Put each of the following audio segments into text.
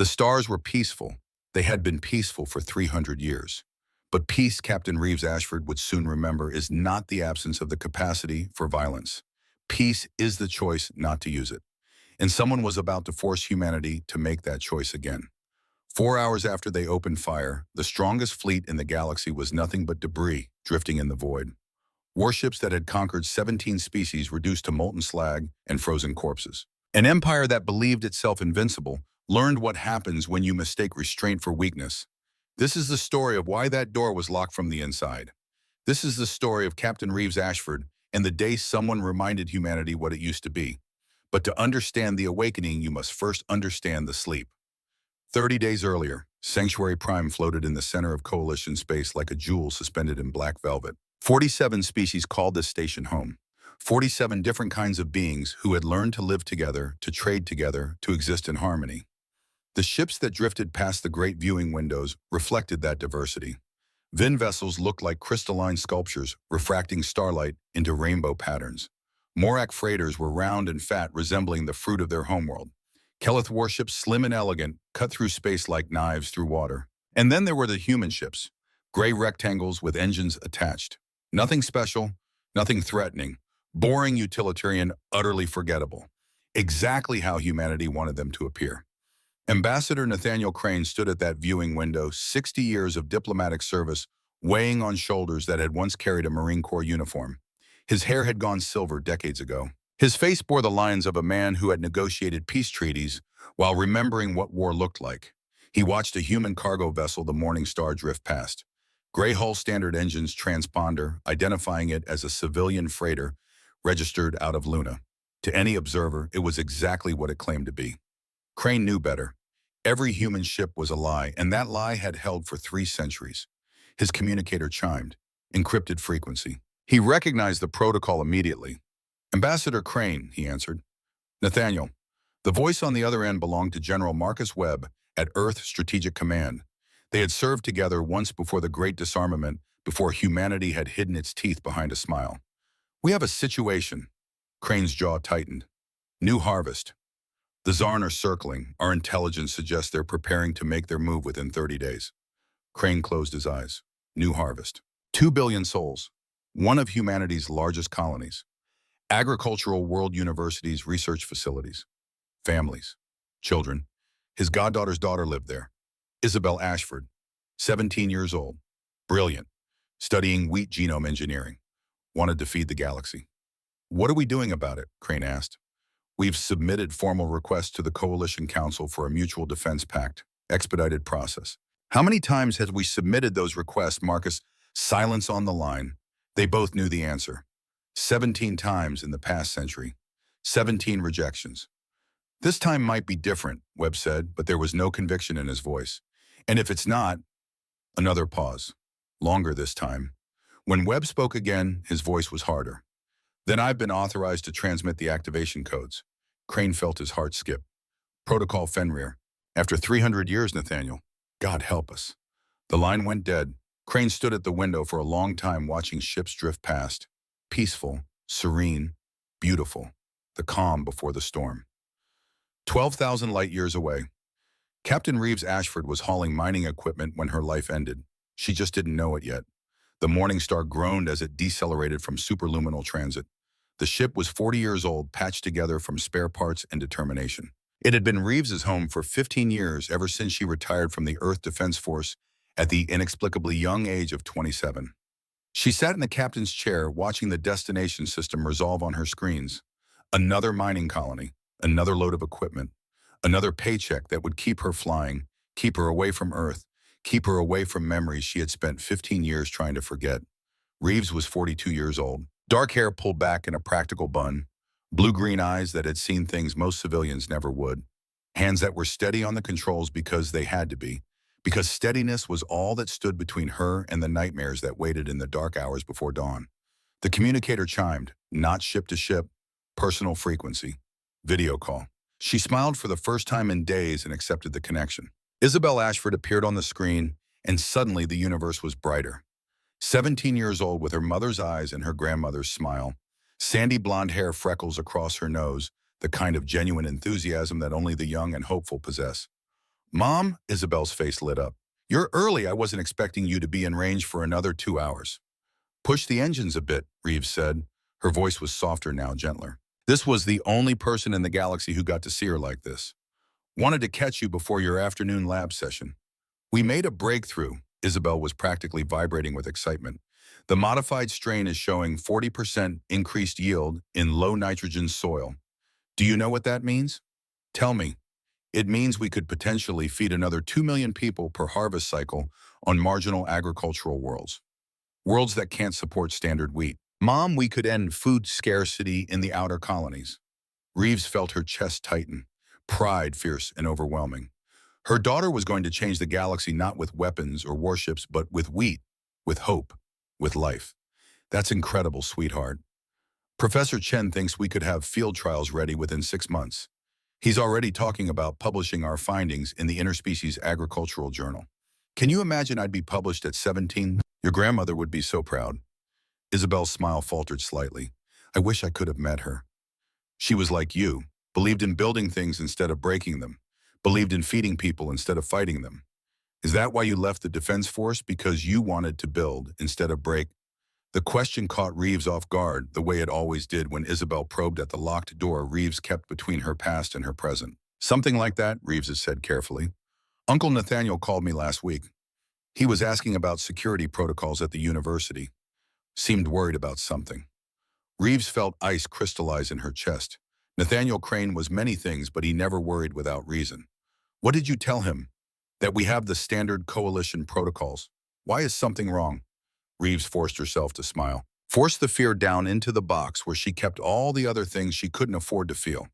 The stars were peaceful. They had been peaceful for 300 years. But peace, Captain Reeves Ashford would soon remember, is not the absence of the capacity for violence. Peace is the choice not to use it. And someone was about to force humanity to make that choice again. 4 hours after they opened fire, the strongest fleet in the galaxy was nothing but debris drifting in the void. Warships that had conquered 17 species reduced to molten slag and frozen corpses. An empire that believed itself invincible learned what happens when you mistake restraint for weakness. This is the story of why that door was locked from the inside. This is the story of Captain Reeves Ashford and the day someone reminded humanity what it used to be. But to understand the awakening, you must first understand the sleep. 30 days earlier, Sanctuary Prime floated in the center of Coalition space like a jewel suspended in black velvet. 47 species called this station home. 47 different kinds of beings who had learned to live together, to trade together, to exist in harmony. The ships that drifted past the great viewing windows reflected that diversity. Vin vessels looked like crystalline sculptures, refracting starlight into rainbow patterns. Morak freighters were round and fat, resembling the fruit of their homeworld. Keleth warships, slim and elegant, cut through space like knives through water. And then there were the human ships, gray rectangles with engines attached. Nothing special, nothing threatening, boring, utilitarian, utterly forgettable. Exactly how humanity wanted them to appear. Ambassador Nathaniel Crane stood at that viewing window, 60 years of diplomatic service weighing on shoulders that had once carried a Marine Corps uniform. His hair had gone silver decades ago. His face bore the lines of a man who had negotiated peace treaties while remembering what war looked like. He watched a human cargo vessel, the Morning Star, drift past. Gray hull, standard engines, transponder, identifying it as a civilian freighter registered out of Luna. To any observer, it was exactly what it claimed to be. Crane knew better. Every human ship was a lie, and that lie had held for 3 centuries. His communicator chimed. Encrypted frequency. He recognized the protocol immediately. Ambassador Crane, he answered. Nathaniel. The voice on the other end belonged to General Marcus Webb at Earth Strategic Command. They had served together once before the Great Disarmament, before humanity had hidden its teeth behind a smile. We have a situation. Crane's jaw tightened. New harvest. The Zarn are circling. Our intelligence suggests they're preparing to make their move within 30 days. Crane closed his eyes. New harvest. 2 billion souls. One of humanity's largest colonies. Agricultural world universities, research facilities. Families. Children. His goddaughter's daughter lived there. Isabel Ashford. 17 years old. Brilliant. Studying wheat genome engineering. Wanted to feed the galaxy. What are we doing about it? Crane asked. We've submitted formal requests to the Coalition Council for a mutual defense pact. Expedited process. How many times had we submitted those requests, Marcus? Silence on the line. They both knew the answer. 17 times in the past century. 17 rejections. This time might be different, Webb said, but there was no conviction in his voice. And if it's not, another pause. Longer this time. When Webb spoke again, his voice was harder. Then I've been authorized to transmit the activation codes. Crane felt his heart skip. Protocol Fenrir. After 300 years, Nathaniel. God help us. The line went dead. Crane stood at the window for a long time watching ships drift past. Peaceful, serene, beautiful. The calm before the storm. 12,000 light years away. Captain Reeves Ashford was hauling mining equipment when her life ended. She just didn't know it yet. The Morning Star groaned as it decelerated from superluminal transit. The ship was 40 years old, patched together from spare parts and determination. It had been Reeves's home for 15 years, ever since she retired from the Earth Defense Force at the inexplicably young age of 27. She sat in the captain's chair, watching the destination system resolve on her screens. Another mining colony, another load of equipment, another paycheck that would keep her flying, keep her away from Earth, keep her away from memories she had spent 15 years trying to forget. Reeves was 42 years old. Dark hair pulled back in a practical bun, blue-green eyes that had seen things most civilians never would, hands that were steady on the controls because they had to be, because steadiness was all that stood between her and the nightmares that waited in the dark hours before dawn. The communicator chimed, not ship to ship, personal frequency, video call. She smiled for the first time in days and accepted the connection. Isabel Ashford appeared on the screen, and suddenly the universe was brighter. 17 years old, with her mother's eyes and her grandmother's smile, sandy blonde hair, freckles across her nose, the kind of genuine enthusiasm that only the young and hopeful possess. Mom, Isabel's face lit up. You're early. I wasn't expecting you to be in range for another 2 hours. Push the engines a bit, Reeves said. Her voice was softer now, gentler. This was the only person in the galaxy who got to see her like this. Wanted to catch you before your afternoon lab session. We made a breakthrough. Isabel was practically vibrating with excitement. The modified strain is showing 40% increased yield in low nitrogen soil. Do you know what that means? Tell me. It means we could potentially feed another 2 million people per harvest cycle on marginal agricultural worlds. Worlds that can't support standard wheat. Mom, we could end food scarcity in the outer colonies. Reeves felt her chest tighten, pride fierce and overwhelming. Her daughter was going to change the galaxy not with weapons or warships, but with wheat, with hope, with life. That's incredible, sweetheart. Professor Chen thinks we could have field trials ready within 6 months. He's already talking about publishing our findings in the Interspecies Agricultural Journal. Can you imagine I'd be published at 17? Your grandmother would be so proud. Isabel's smile faltered slightly. I wish I could have met her. She was like you, believed in building things instead of breaking them, believed in feeding people instead of fighting them. Is that why you left the Defense Force? Because you wanted to build instead of break? The question caught Reeves off guard, the way it always did when Isabel probed at the locked door Reeves kept between her past and her present. Something like that, Reeves has said carefully. Uncle Nathaniel called me last week. He was asking about security protocols at the university. Seemed worried about something. Reeves felt ice crystallize in her chest. Nathaniel Crane was many things, but he never worried without reason. What did you tell him? That we have the standard coalition protocols. Why is something wrong? Reeves forced herself to smile. Forced the fear down into the box where she kept all the other things she couldn't afford to feel.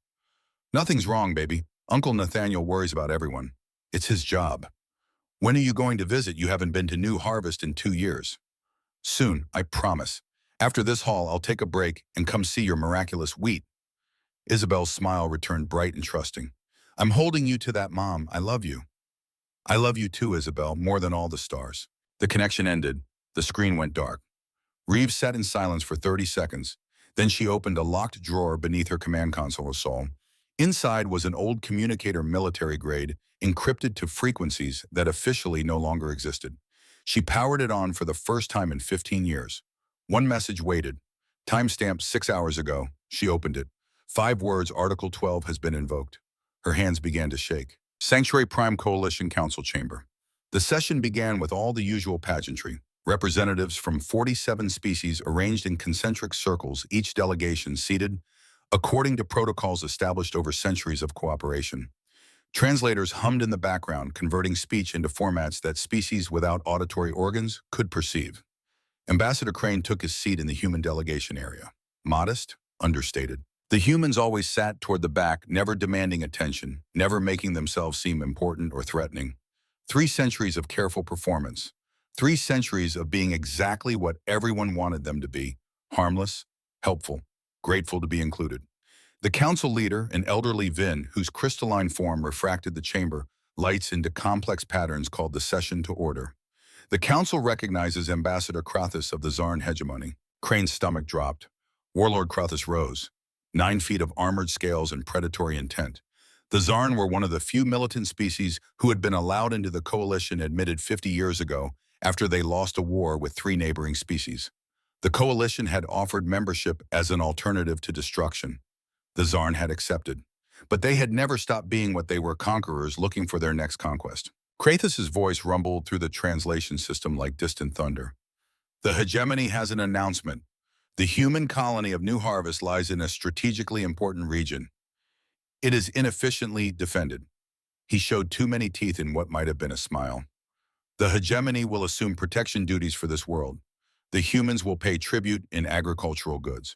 Nothing's wrong, baby. Uncle Nathaniel worries about everyone. It's his job. When are you going to visit? You haven't been to New Harvest in 2 years. Soon, I promise. After this haul, I'll take a break and come see your miraculous wheat. Isabel's smile returned bright and trusting. I'm holding you to that, Mom. I love you. I love you too, Isabel, more than all the stars. The connection ended. The screen went dark. Reeves sat in silence for 30 seconds. Then she opened a locked drawer beneath her command console soul. Inside was an old communicator military grade, encrypted to frequencies that officially no longer existed. She powered it on for the first time in 15 years. One message waited. Timestamp 6 hours ago. She opened it. 5 words, Article 12 has been invoked. Her hands began to shake. Sanctuary Prime Coalition Council Chamber. The session began with all the usual pageantry. Representatives from 47 species arranged in concentric circles, each delegation seated, according to protocols established over centuries of cooperation. Translators hummed in the background, converting speech into formats that species without auditory organs could perceive. Ambassador Crane took his seat in the human delegation area. Modest, understated. The humans always sat toward the back, never demanding attention, never making themselves seem important or threatening. 3 centuries of careful performance. 3 centuries of being exactly what everyone wanted them to be. Harmless, helpful, grateful to be included. The council leader, an elderly Vin, whose crystalline form refracted the chamber lights into complex patterns, called the session to order. The council recognizes Ambassador Krathus of the Zarn hegemony. Crane's stomach dropped. Warlord Krathus rose. 9 feet of armored scales and predatory intent. The Zarn were one of the few militant species who had been allowed into the coalition admitted 50 years ago after they lost a war with 3 neighboring species. The coalition had offered membership as an alternative to destruction. The Zarn had accepted. But they had never stopped being what they were, conquerors looking for their next conquest. Krathus's voice rumbled through the translation system like distant thunder. The hegemony has an announcement. The human colony of New Harvest lies in a strategically important region. It is inefficiently defended. He showed too many teeth in what might have been a smile. The hegemony will assume protection duties for this world. The humans will pay tribute in agricultural goods.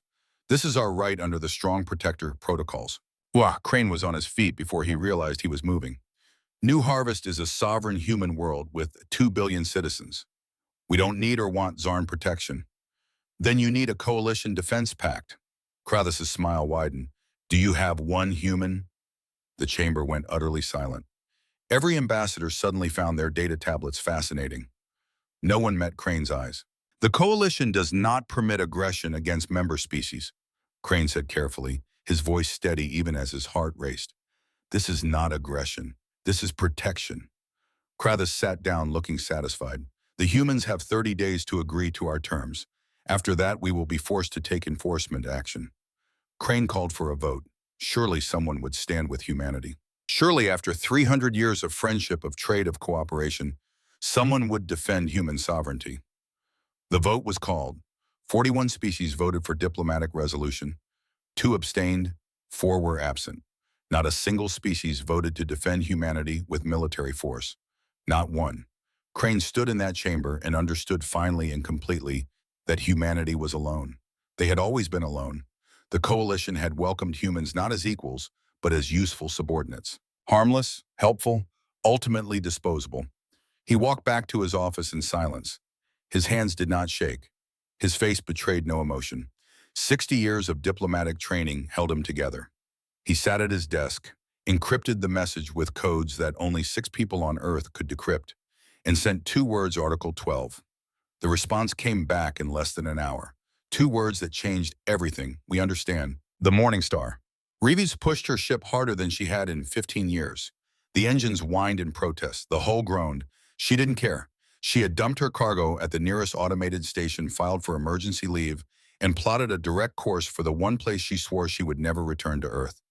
This is our right under the Strong Protector protocols. Wah! Crane was on his feet before he realized he was moving. New Harvest is a sovereign human world with 2 billion citizens. We don't need or want Zarn protection. Then you need a coalition defense pact. Krathus's smile widened. Do you have one human? The chamber went utterly silent. Every ambassador suddenly found their data tablets fascinating. No one met Crane's eyes. The coalition does not permit aggression against member species, Crane said carefully, his voice steady even as his heart raced. This is not aggression. This is protection. Krathis sat down looking satisfied. The humans have 30 days to agree to our terms. After that, we will be forced to take enforcement action. Crane called for a vote. Surely someone would stand with humanity. Surely after 300 years of friendship, of trade, of cooperation, someone would defend human sovereignty. The vote was called. 41 species voted for diplomatic resolution. 2 abstained, 4 were absent. Not a single species voted to defend humanity with military force. Not one. Crane stood in that chamber and understood finally and completely that humanity was alone. They had always been alone. The coalition had welcomed humans not as equals, but as useful subordinates. Harmless, helpful, ultimately disposable. He walked back to his office in silence. His hands did not shake. His face betrayed no emotion. 60 years of diplomatic training held him together. He sat at his desk, encrypted the message with codes that only 6 people on Earth could decrypt, and sent 2 words, Article 12. The response came back in less than an hour. 2 words that changed everything. We understand. The Morning Star. Reeves pushed her ship harder than she had in 15 years. The engines whined in protest. The hull groaned. She didn't care. She had dumped her cargo at the nearest automated station, filed for emergency leave, and plotted a direct course for the one place she swore she would never return to Earth.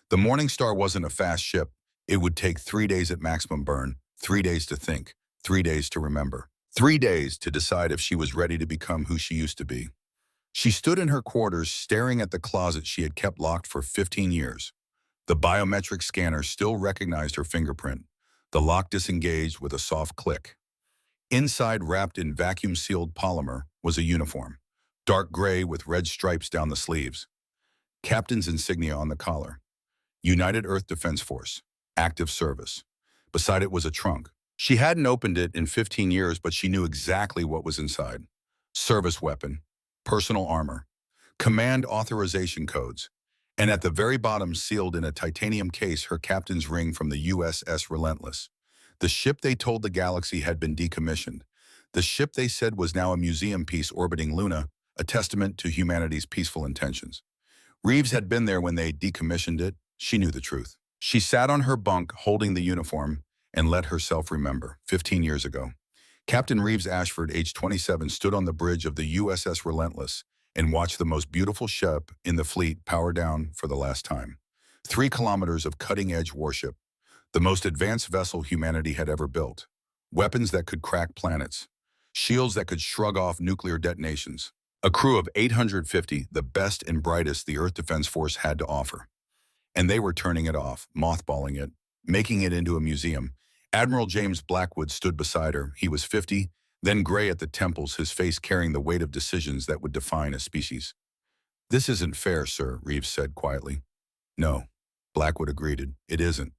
The Morning Star wasn't a fast ship. It would take 3 days at maximum burn, 3 days to think, 3 days to remember, 3 days to decide if she was ready to become who she used to be. She stood in her quarters staring at the closet she had kept locked for 15 years. The biometric scanner still recognized her fingerprint. The lock disengaged with a soft click. Inside, wrapped in vacuum-sealed polymer, was a uniform. Dark gray with red stripes down the sleeves. Captain's insignia on the collar. United Earth Defense Force. Active service. Beside it was a trunk. She hadn't opened it in 15 years, but she knew exactly what was inside. Service weapon. Personal armor. Command authorization codes. And at the very bottom, sealed in a titanium case, her captain's ring from the USS Relentless. The ship they told the galaxy had been decommissioned. The ship they said was now a museum piece orbiting Luna, a testament to humanity's peaceful intentions. Reeves had been there when they decommissioned it. She knew the truth. She sat on her bunk holding the uniform and let herself remember. 15 years ago. Captain Reeves Ashford, age 27, stood on the bridge of the USS Relentless and watched the most beautiful ship in the fleet power down for the last time. 3 kilometers of cutting-edge warship. The most advanced vessel humanity had ever built. Weapons that could crack planets. Shields that could shrug off nuclear detonations. A crew of 850, the best and brightest the Earth Defense Force had to offer. And they were turning it off, mothballing it, making it into a museum. Admiral James Blackwood stood beside her. He was 50, then gray at the temples, his face carrying the weight of decisions that would define a species. "This isn't fair, sir," Reeves said quietly. "No," Blackwood agreed, "it isn't.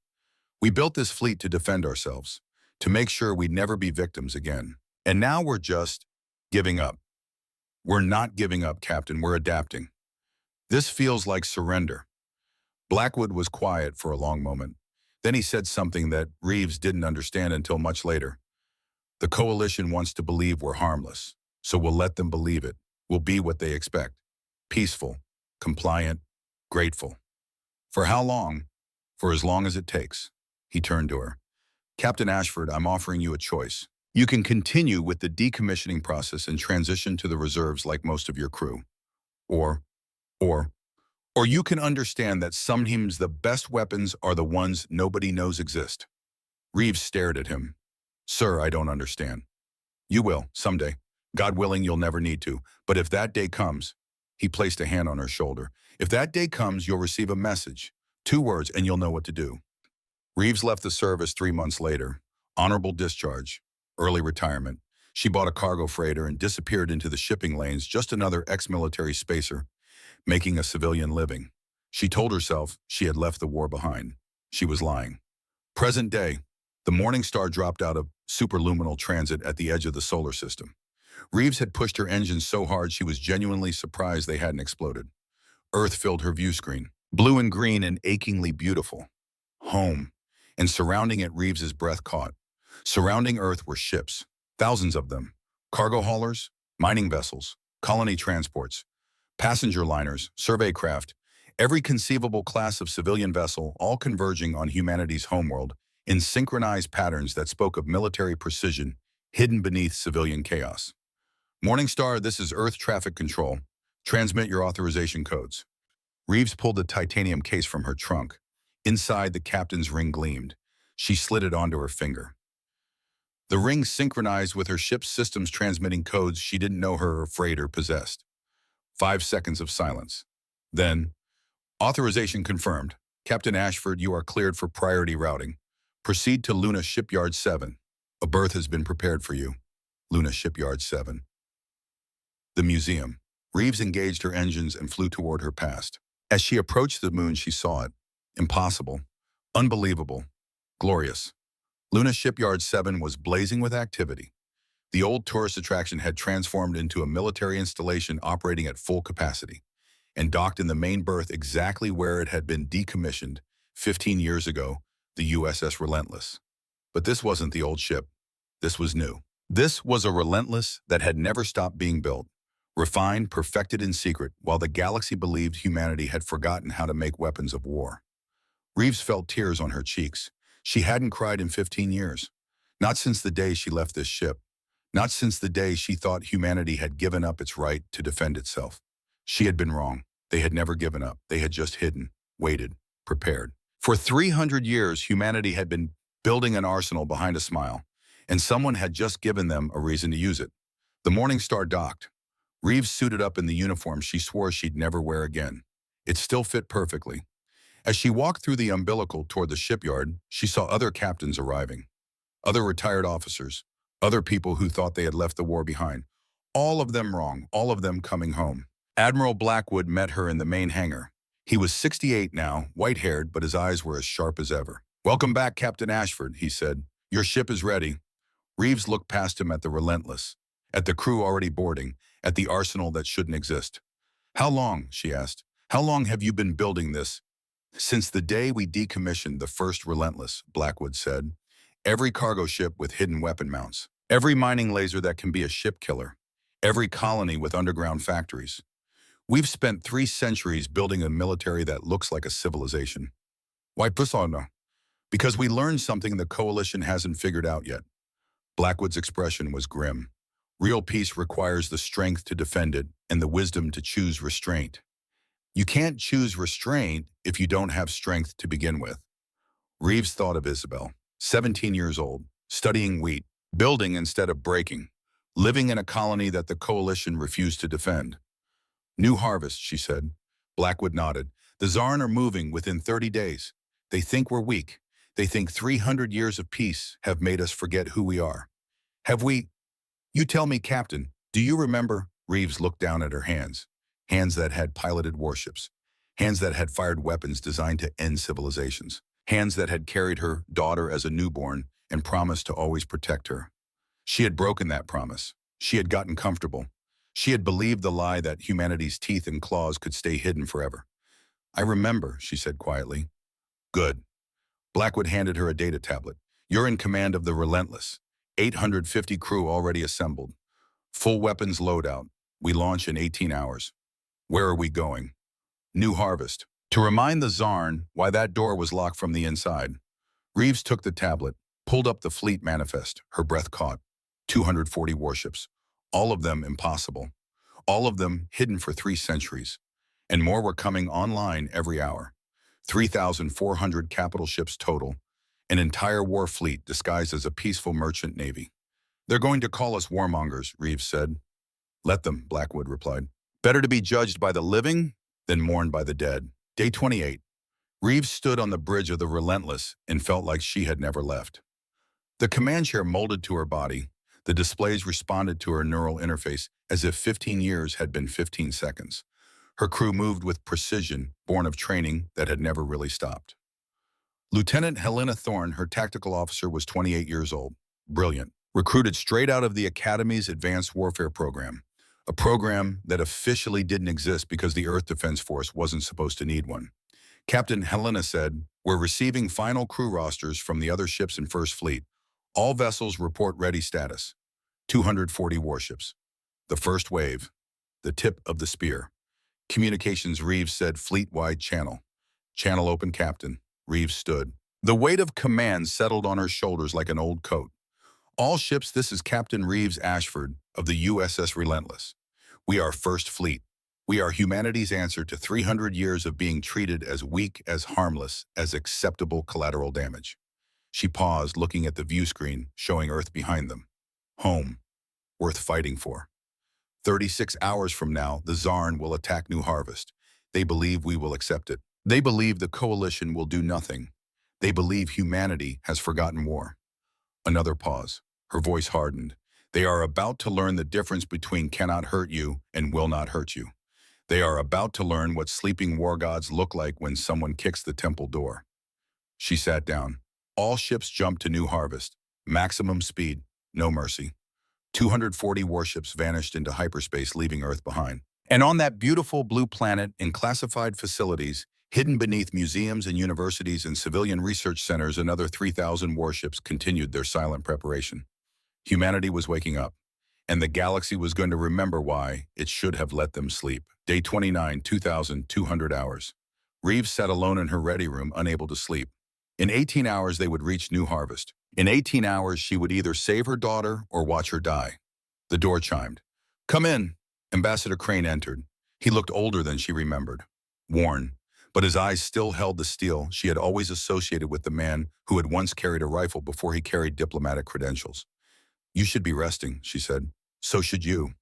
We built this fleet to defend ourselves, to make sure we'd never be victims again. And now we're just giving up." "We're not giving up, Captain. We're adapting. This feels like surrender." Blackwood was quiet for a long moment. Then he said something that Reeves didn't understand until much later. "The coalition wants to believe we're harmless, so we'll let them believe it. We'll be what they expect. Peaceful, compliant, grateful. For how long? For as long as it takes." He turned to her. "Captain Ashford, I'm offering you a choice. You can continue with the decommissioning process and transition to the reserves like most of your crew. Or you can understand that sometimes the best weapons are the ones nobody knows exist." Reeves stared at him. "Sir, I don't understand." "You will, someday. God willing, you'll never need to. But if that day comes," he placed a hand on her shoulder, "if that day comes, you'll receive a message. 2 words, and you'll know what to do." Reeves left the service 3 months later. Honorable discharge. Early retirement. She bought a cargo freighter and disappeared into the shipping lanes, just another ex-military spacer, making a civilian living. She told herself she had left the war behind. She was lying. Present day. The Morning Star dropped out of superluminal transit at the edge of the solar system. Reeves had pushed her engines so hard she was genuinely surprised they hadn't exploded. Earth filled her view screen. Blue and green and achingly beautiful. Home. And surrounding it, Reeves's breath caught. Surrounding Earth were ships. Thousands of them. Cargo haulers, mining vessels, colony transports, passenger liners, survey craft, every conceivable class of civilian vessel, all converging on humanity's homeworld in synchronized patterns that spoke of military precision hidden beneath civilian chaos. Morningstar, this is Earth Traffic Control. Transmit your authorization codes. Reeves pulled a titanium case from her trunk. Inside, the captain's ring gleamed. She slid it onto her finger. The ring synchronized with her ship's systems transmitting codes she didn't know her freighter possessed. 5 seconds of silence. Then, authorization confirmed. Captain Ashford, you are cleared for priority routing. Proceed to Luna Shipyard 7. A berth has been prepared for you. Luna Shipyard 7. The museum. Reeves engaged her engines and flew toward her past. As she approached the moon, she saw it. Impossible. Unbelievable. Glorious. Luna Shipyard 7 was blazing with activity. The old tourist attraction had transformed into a military installation operating at full capacity and docked in the main berth exactly where it had been decommissioned 15 years ago, the USS Relentless. But this wasn't the old ship. This was new. This was a Relentless that had never stopped being built, refined, perfected in secret, while the galaxy believed humanity had forgotten how to make weapons of war. Reeves felt tears on her cheeks. She hadn't cried in 15 years. Not since the day she left this ship. Not since the day she thought humanity had given up its right to defend itself. She had been wrong. They had never given up. They had just hidden, waited, prepared. For 300 years, humanity had been building an arsenal behind a smile, and someone had just given them a reason to use it. The Morningstar docked. Reeves suited up in the uniform she swore she'd never wear again. It still fit perfectly. As she walked through the umbilical toward the shipyard, she saw other captains arriving. Other retired officers. Other people who thought they had left the war behind. All of them wrong, all of them coming home. Admiral Blackwood met her in the main hangar. He was 68 now, white-haired, but his eyes were as sharp as ever. "Welcome back, Captain Ashford," he said. "Your ship is ready." Reeves looked past him at the Relentless, at the crew already boarding, at the arsenal that shouldn't exist. "How long?" she asked. "How long have you been building this?" "Since the day we decommissioned the first Relentless," Blackwood said. "Every cargo ship with hidden weapon mounts. Every mining laser that can be a ship killer. Every colony with underground factories. We've spent 3 centuries building a military that looks like a civilization. Why persona? Because we learned something the coalition hasn't figured out yet." Blackwood's expression was grim. "Real peace requires the strength to defend it and the wisdom to choose restraint. You can't choose restraint if you don't have strength to begin with." Reeves thought of Isabel, 17 years old, studying wheat, building instead of breaking, living in a colony that the coalition refused to defend. "New harvest," she said. Blackwood nodded. "The Zarn are moving within 30 days. They think we're weak. They think 300 years of peace have made us forget who we are. Have we? You tell me, Captain, do you remember?" Reeves looked down at her hands. Hands that had piloted warships. Hands that had fired weapons designed to end civilizations. Hands that had carried her daughter as a newborn and promised to always protect her. She had broken that promise. She had gotten comfortable. She had believed the lie that humanity's teeth and claws could stay hidden forever. "I remember," she said quietly. "Good." Blackwood handed her a data tablet. "You're in command of the Relentless. 850 crew already assembled. Full weapons loadout. We launch in 18 hours. Where are we going?" "New harvest." To remind the Zarn why that door was locked from the inside, Reeves took the tablet, pulled up the fleet manifest, her breath caught. 240 warships. All of them impossible. All of them hidden for 3 centuries. And more were coming online every hour. 3,400 capital ships total. An entire war fleet disguised as a peaceful merchant navy. "They're going to call us warmongers," Reeves said. "Let them," Blackwood replied. "Better to be judged by the living than mourned by the dead." Day 28. Reeves stood on the bridge of the Relentless and felt like she had never left. The command chair molded to her body. The displays responded to her neural interface as if 15 years had been 15 seconds. Her crew moved with precision, born of training that had never really stopped. Lieutenant Helena Thorne, her tactical officer, was 28 years old. Brilliant. Recruited straight out of the Academy's Advanced Warfare Program. A program that officially didn't exist because the Earth Defense Force wasn't supposed to need one. Captain Helena said, "We're receiving final crew rosters from the other ships in First Fleet. All vessels report ready status. 240 warships. The first wave. The tip of the spear." Communications, Reeves said, "Fleet-wide channel." "Channel open, Captain." Reeves stood. The weight of command settled on her shoulders like an old coat. All ships, this is Captain Reeves Ashford of the USS Relentless. We are First Fleet. We are humanity's answer to 300 years of being treated as weak, as harmless, as acceptable collateral damage. She paused, looking at the view screen, showing Earth behind them. Home, worth fighting for. 36 hours from now, the Zarn will attack New Harvest. They believe we will accept it. They believe the coalition will do nothing. They believe humanity has forgotten war. Another pause. Her voice hardened. They are about to learn the difference between cannot hurt you and will not hurt you. They are about to learn what sleeping war gods look like when someone kicks the temple door. She sat down. All ships jumped to New Harvest. Maximum speed, no mercy. 240 warships vanished into hyperspace, leaving Earth behind. And on that beautiful blue planet, in classified facilities, hidden beneath museums and universities and civilian research centers, another 3,000 warships continued their silent preparation. Humanity was waking up, and the galaxy was going to remember why it should have let them sleep. Day 29, 2,200 hours. Reeves sat alone in her ready room, unable to sleep. In 18 hours, they would reach New Harvest. In 18 hours, she would either save her daughter or watch her die. The door chimed. "Come in." Ambassador Crane entered. He looked older than she remembered. Worn, but his eyes still held the steel she had always associated with the man who had once carried a rifle before he carried diplomatic credentials. "You should be resting," she said. "So should you."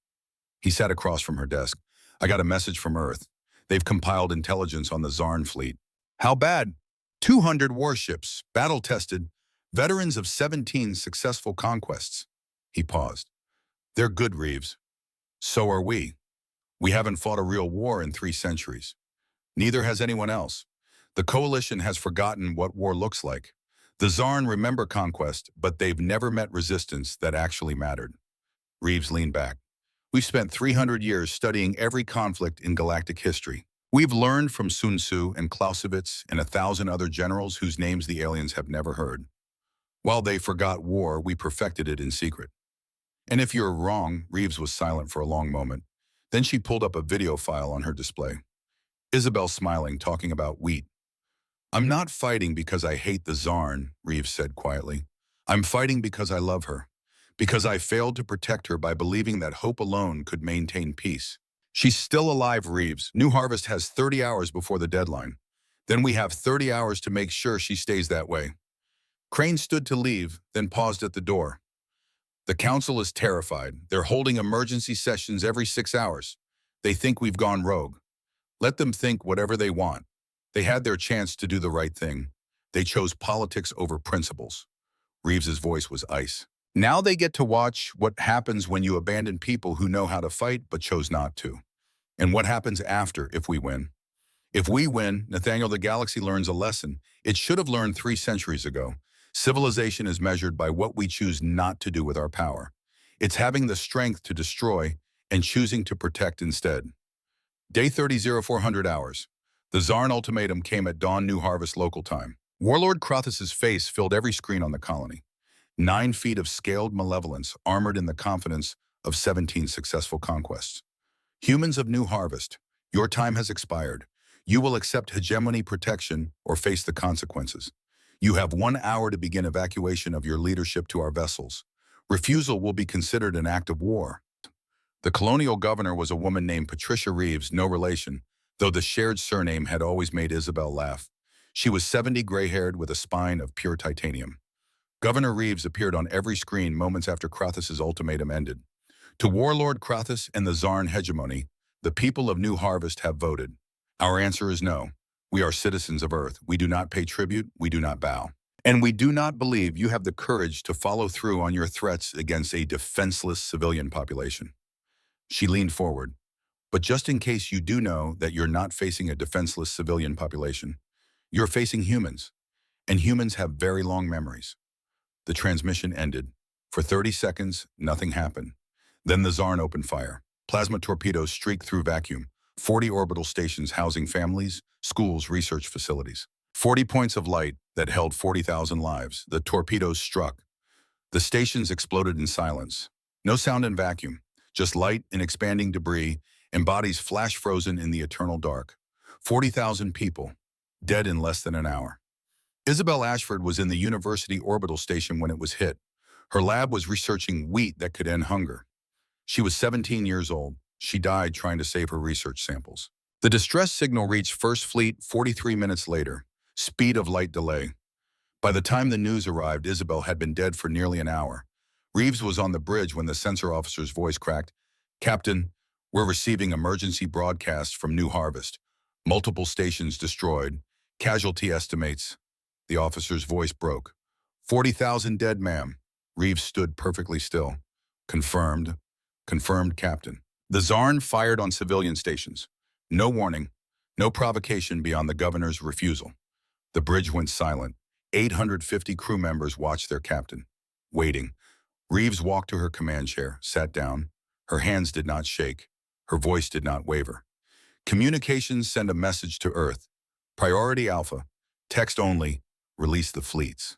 He sat across from her desk. "I got a message from Earth. They've compiled intelligence on the Zarn fleet." "How bad?" 200 warships, battle-tested, veterans of 17 successful conquests. He paused. "They're good, Reeves. So are we. We haven't fought a real war in 3 centuries. Neither has anyone else. The coalition has forgotten what war looks like. The Zarn remember conquest, but they've never met resistance that actually mattered." Reeves leaned back. "We've spent 300 years studying every conflict in galactic history. We've learned from Sun Tzu and Clausewitz and 1,000 other generals whose names the aliens have never heard. While they forgot war, we perfected it in secret." "And if you're wrong," Reeves was silent for a long moment. Then she pulled up a video file on her display. Isabel smiling, talking about wheat. "I'm not fighting because I hate the Zarn," Reeves said quietly. "I'm fighting because I love her. Because I failed to protect her by believing that hope alone could maintain peace. She's still alive, Reeves. New Harvest has 30 hours before the deadline. Then we have 30 hours to make sure she stays that way." Crane stood to leave, then paused at the door. "The council is terrified. They're holding emergency sessions every 6 hours. They think we've gone rogue. Let them think whatever they want. They had their chance to do the right thing. They chose politics over principles." Reeves's voice was ice. "Now they get to watch what happens when you abandon people who know how to fight but chose not to. And what happens after if we win. If we win, Nathaniel, the galaxy learns a lesson it should have learned 3 centuries ago. Civilization is measured by what we choose not to do with our power. It's having the strength to destroy and choosing to protect instead." Day 30, 0400 hours. The Zarn ultimatum came at dawn, New Harvest local time. Warlord Crothes's face filled every screen on the colony. 9 feet of scaled malevolence, armored in the confidence of 17 successful conquests. "Humans of New Harvest, your time has expired. You will accept hegemony protection or face the consequences. You have 1 hour to begin evacuation of your leadership to our vessels. Refusal will be considered an act of war." The colonial governor was a woman named Patricia Reeves, no relation, though the shared surname had always made Isabel laugh. She was 70, gray-haired with a spine of pure titanium. Governor Reeves appeared on every screen moments after Crothes's ultimatum ended. "To Warlord Crothes and the Zarn hegemony, the people of New Harvest have voted. Our answer is no. We are citizens of Earth. We do not pay tribute. We do not bow. And we do not believe you have the courage to follow through on your threats against a defenseless civilian population." She leaned forward. "But just in case you do know that you're not facing a defenseless civilian population, you're facing humans. And humans have very long memories." The transmission ended. For 30 seconds, nothing happened. Then the Zarn opened fire. Plasma torpedoes streaked through vacuum. 40 orbital stations housing families, schools, research facilities. 40 points of light that held 40,000 lives. The torpedoes struck. The stations exploded in silence. No sound in vacuum, just light and expanding debris, and bodies flash frozen in the eternal dark. 40,000 people, dead in less than an hour. Isabel Ashford was in the University Orbital Station when it was hit. Her lab was researching wheat that could end hunger. She was 17 years old. She died trying to save her research samples. The distress signal reached First Fleet 43 minutes later. Speed of light delay. By the time the news arrived, Isabel had been dead for nearly an hour. Reeves was on the bridge when the sensor officer's voice cracked. "Captain, we're receiving emergency broadcasts from New Harvest. Multiple stations destroyed. Casualty estimates." The officer's voice broke. 40,000 dead, ma'am." Reeves stood perfectly still. "Confirmed. Confirmed, Captain." The Zarn fired on civilian stations. No warning, no provocation beyond the governor's refusal. The bridge went silent. 850 crew members watched their captain, waiting. Reeves walked to her command chair, sat down. Her hands did not shake. Her voice did not waver. "Communications send a message to Earth. Priority Alpha. Text only. Release the fleets."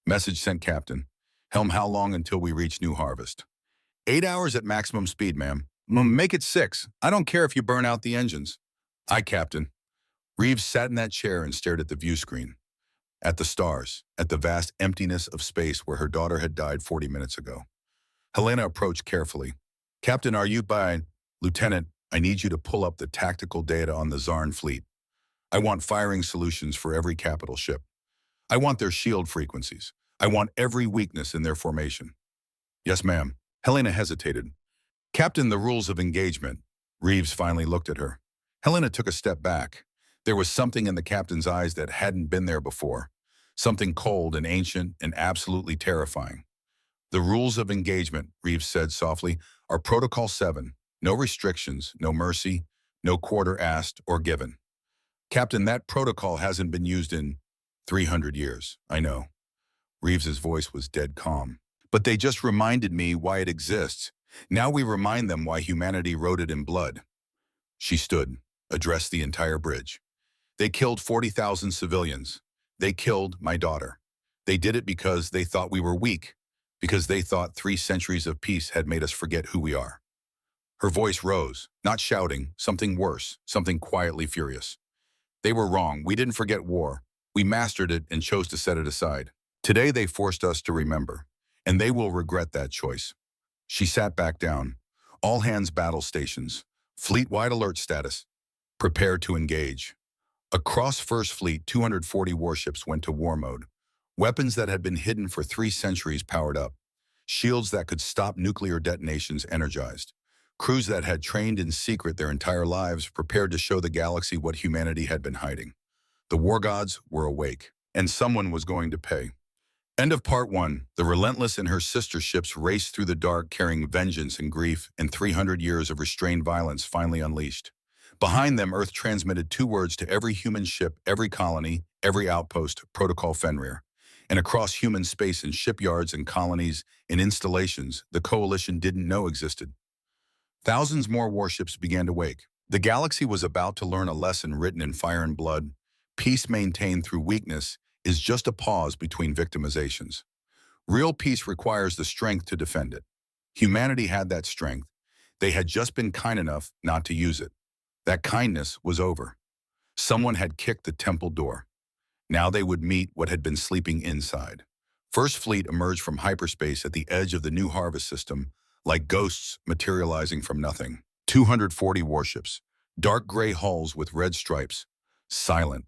Message sent, Captain. "Helm, how long until we reach New Harvest?" 8 hours at maximum speed, ma'am. Make it 6. I don't care if you burn out the engines." "Aye, Captain." Reeves sat in that chair and stared at the view screen. At the stars, at the vast emptiness of space where her daughter had died 40 minutes ago. Helena approached carefully. "Captain, are you by? Lieutenant, I need you to pull up the tactical data on the Zarn fleet. I want firing solutions for every capital ship. I want their shield frequencies. I want every weakness in their formation." "Yes, ma'am." Helena hesitated. "Captain, the rules of engagement." Reeves finally looked at her. Helena took a step back. There was something in the captain's eyes that hadn't been there before. Something cold and ancient and absolutely terrifying. "The rules of engagement," Reeves said softly, "are Protocol 7. No restrictions, no mercy, no quarter asked or given." "Captain, that protocol hasn't been used in 300 years. I know." Reeves's voice was dead calm. "But they just reminded me why it exists. Now we remind them why humanity wrote it in blood." She stood, addressed the entire bridge. "They killed 40,000 civilians. They killed my daughter. They did it because they thought we were weak, because they thought 3 centuries of peace had made us forget who we are." Her voice rose, not shouting, something worse, something quietly furious. "They were wrong. We didn't forget war. We mastered it and chose to set it aside. Today they forced us to remember, and they will regret that choice." She sat back down. "All hands battle stations. Fleet-wide alert status. Prepare to engage." Across First Fleet, 240 warships went to war mode. Weapons that had been hidden for 3 centuries powered up. Shields that could stop nuclear detonations energized. Crews that had trained in secret their entire lives prepared to show the galaxy what humanity had been hiding. The war gods were awake, and someone was going to pay. End of Part 1. The Relentless and her sister ships raced through the dark carrying vengeance and grief, and 300 years of restrained violence finally unleashed. Behind them, Earth transmitted 2 words to every human ship, every colony, every outpost, Protocol Fenrir. And across human space in shipyards and colonies and installations, the Coalition didn't know existed. Thousands more warships began to wake. The galaxy was about to learn a lesson written in fire and blood. Peace maintained through weakness is just a pause between victimizations. Real peace requires the strength to defend it. Humanity had that strength. They had just been kind enough not to use it. That kindness was over. Someone had kicked the temple door. Now they would meet what had been sleeping inside. First Fleet emerged from hyperspace at the edge of the New Harvest system, like ghosts materializing from nothing. 240 warships, dark gray hulls with red stripes, silent,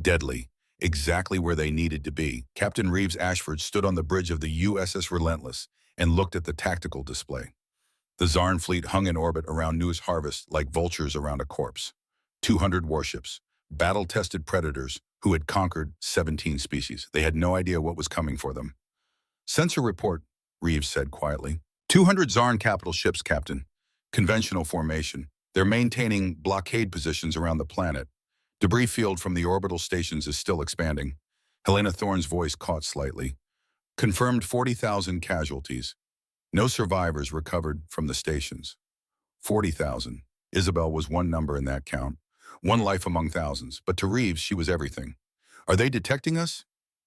deadly, exactly where they needed to be. Captain Reeves Ashford stood on the bridge of the USS Relentless and looked at the tactical display. The Zarn fleet hung in orbit around New Harvest like vultures around a corpse. 200 warships, battle-tested predators who had conquered 17 species. They had no idea what was coming for them. "Sensor report," Reeves said quietly. 200 Zarn capital ships, Captain. Conventional formation. They're maintaining blockade positions around the planet. Debris field from the orbital stations is still expanding. Helena Thorne's voice caught slightly. "Confirmed 40,000 casualties. No survivors recovered from the stations." 40,000. Isabel was one number in that count. One life among thousands. But to Reeves, she was everything. "Are they detecting us?"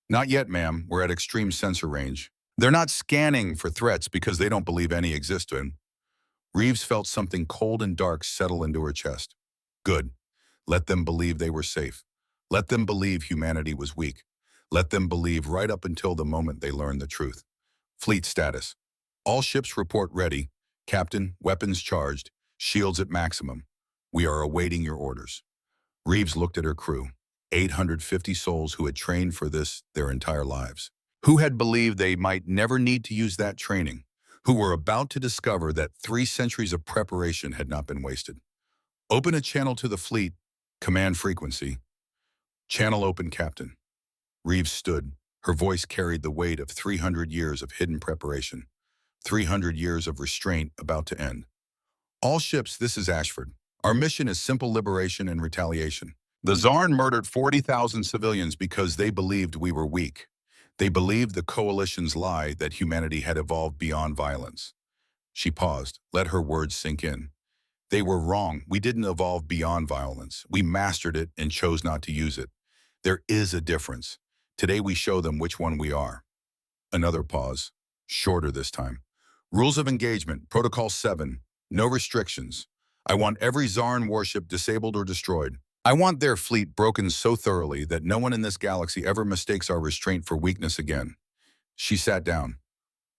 "Not yet, ma'am. We're at extreme sensor range. They're not scanning for threats because they don't believe any exist." Reeves felt something cold and dark settle into her chest. Good. Let them believe they were safe. Let them believe humanity was weak. Let them believe right up until the moment they learn the truth. Fleet status. All ships report ready. Captain, weapons charged, shields at maximum. We are awaiting your orders. Reeves looked at her crew, 850 souls who had trained for this their entire lives, who had believed they might never need to use that training, who were about to discover that 3 centuries of preparation had not been wasted. Open a channel to the fleet. Command frequency. Channel open, Captain. Reeves stood. Her voice carried the weight of 300 years of hidden preparation, 300 years of restraint about to end. All ships, this is Ashford. Our mission is simple liberation and retaliation. The Tsar murdered 40,000 civilians because they believed we were weak. They believed the coalition's lie that humanity had evolved beyond violence. She paused, let her words sink in. They were wrong. We didn't evolve beyond violence. We mastered it and chose not to use it. There is a difference. Today we show them which one we are. Another pause, shorter this time. Rules of engagement, Protocol 7, no restrictions. I want every Zarn warship disabled or destroyed. I want their fleet broken so thoroughly that no one in this galaxy ever mistakes our restraint for weakness again. She sat down.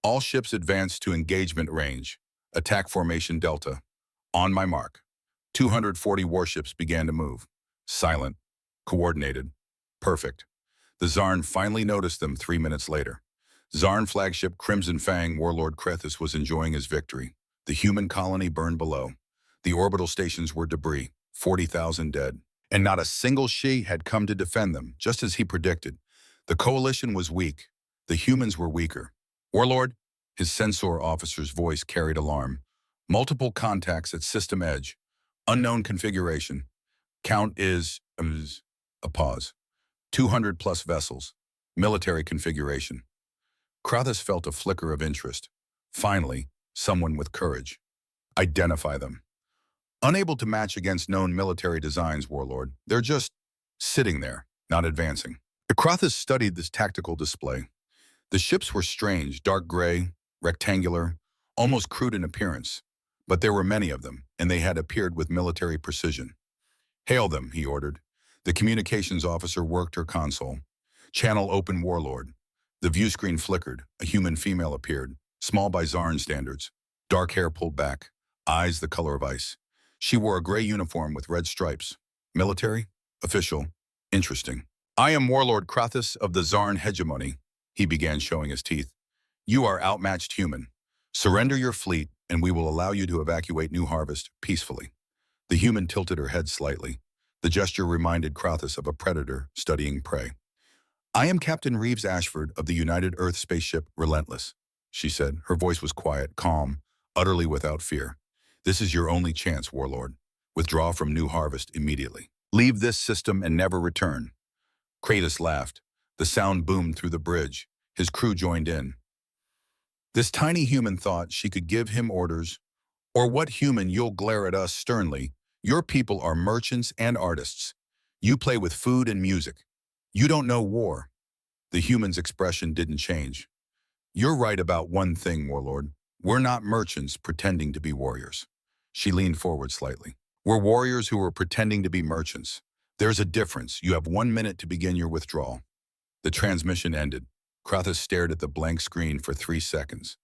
All ships advance to engagement range. Attack formation Delta. On my mark. 240 warships began to move. Silent. Coordinated. Perfect. The Zarn finally noticed them 3 minutes later. Zarn flagship Crimson Fang Warlord Krethis was enjoying his victory. The human colony burned below. The orbital stations were debris, 40,000 dead. And not a single Shi had come to defend them, just as he predicted. The coalition was weak. The humans were weaker. Warlord, his censor officer's voice carried alarm. Multiple contacts at system edge. Unknown configuration. Count is, a pause. 200 plus vessels. Military configuration. Krathis felt a flicker of interest. Finally, someone with courage. Identify them. Unable to match against known military designs, Warlord. They're just sitting there, not advancing. Krathis studied this tactical display. The ships were strange, dark gray, rectangular, almost crude in appearance. But there were many of them, and they had appeared with military precision. Hail them, he ordered. The communications officer worked her console. Channel open, Warlord. The view screen flickered. A human female appeared, small by Zarn standards. Dark hair pulled back, eyes the color of ice. She wore a gray uniform with red stripes. Military? Official? Interesting. I am Warlord Krathis of the Zarn hegemony, he began, showing his teeth. You are outmatched human. Surrender your fleet, and we will allow you to evacuate New Harvest peacefully. The human tilted her head slightly. The gesture reminded Krathis of a predator studying prey. I am Captain Reeves Ashford of the United Earth spaceship Relentless, she said. Her voice was quiet, calm, utterly without fear. This is your only chance, Warlord. Withdraw from New Harvest immediately. Leave this system and never return. Kratos laughed. The sound boomed through the bridge. His crew joined in. This tiny human thought she could give him orders. Or what human, you'll glare at us sternly. Your people are merchants and artists. You play with food and music. You don't know war. The human's expression didn't change. You're right about one thing, Warlord. We're not merchants pretending to be warriors. She leaned forward slightly. We're warriors who are pretending to be merchants. There's a difference. You have 1 minute to begin your withdrawal. The transmission ended. Krathis stared at the blank screen for 3 seconds.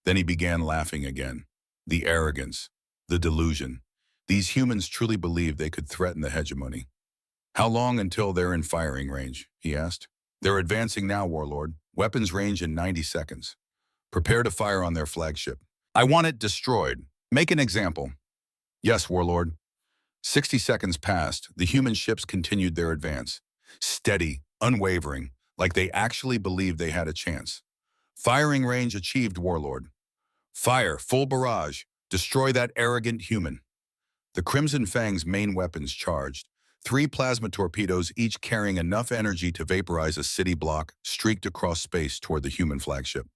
Then he began laughing again. The arrogance, the delusion. These humans truly believed they could threaten the hegemony. How long until they're in firing range? He asked. They're advancing now, Warlord. Weapons range in 90 seconds. Prepare to fire on their flagship. I want it destroyed. Make an example. Yes, Warlord. 60 seconds passed. The human ships continued their advance. Steady, unwavering, like they actually believed they had a chance. Firing range achieved, Warlord. Fire, full barrage. Destroy that arrogant human. The Crimson Fang's main weapons charged. 3 plasma torpedoes, each carrying enough energy to vaporize a city block, streaked across space toward the human flagship.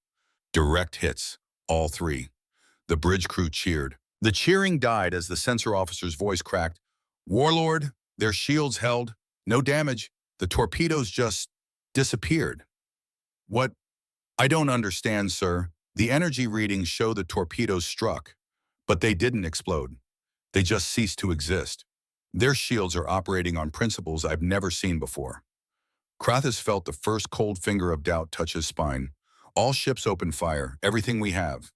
Direct hits, all 3. The bridge crew cheered. The cheering died as the sensor officer's voice cracked. Warlord, their shields held. No damage. The torpedoes just disappeared. What? I don't understand, sir. The energy readings show the torpedoes struck, but they didn't explode. They just ceased to exist. Their shields are operating on principles I've never seen before. Krathis felt the first cold finger of doubt touch his spine. All ships open fire, everything we have.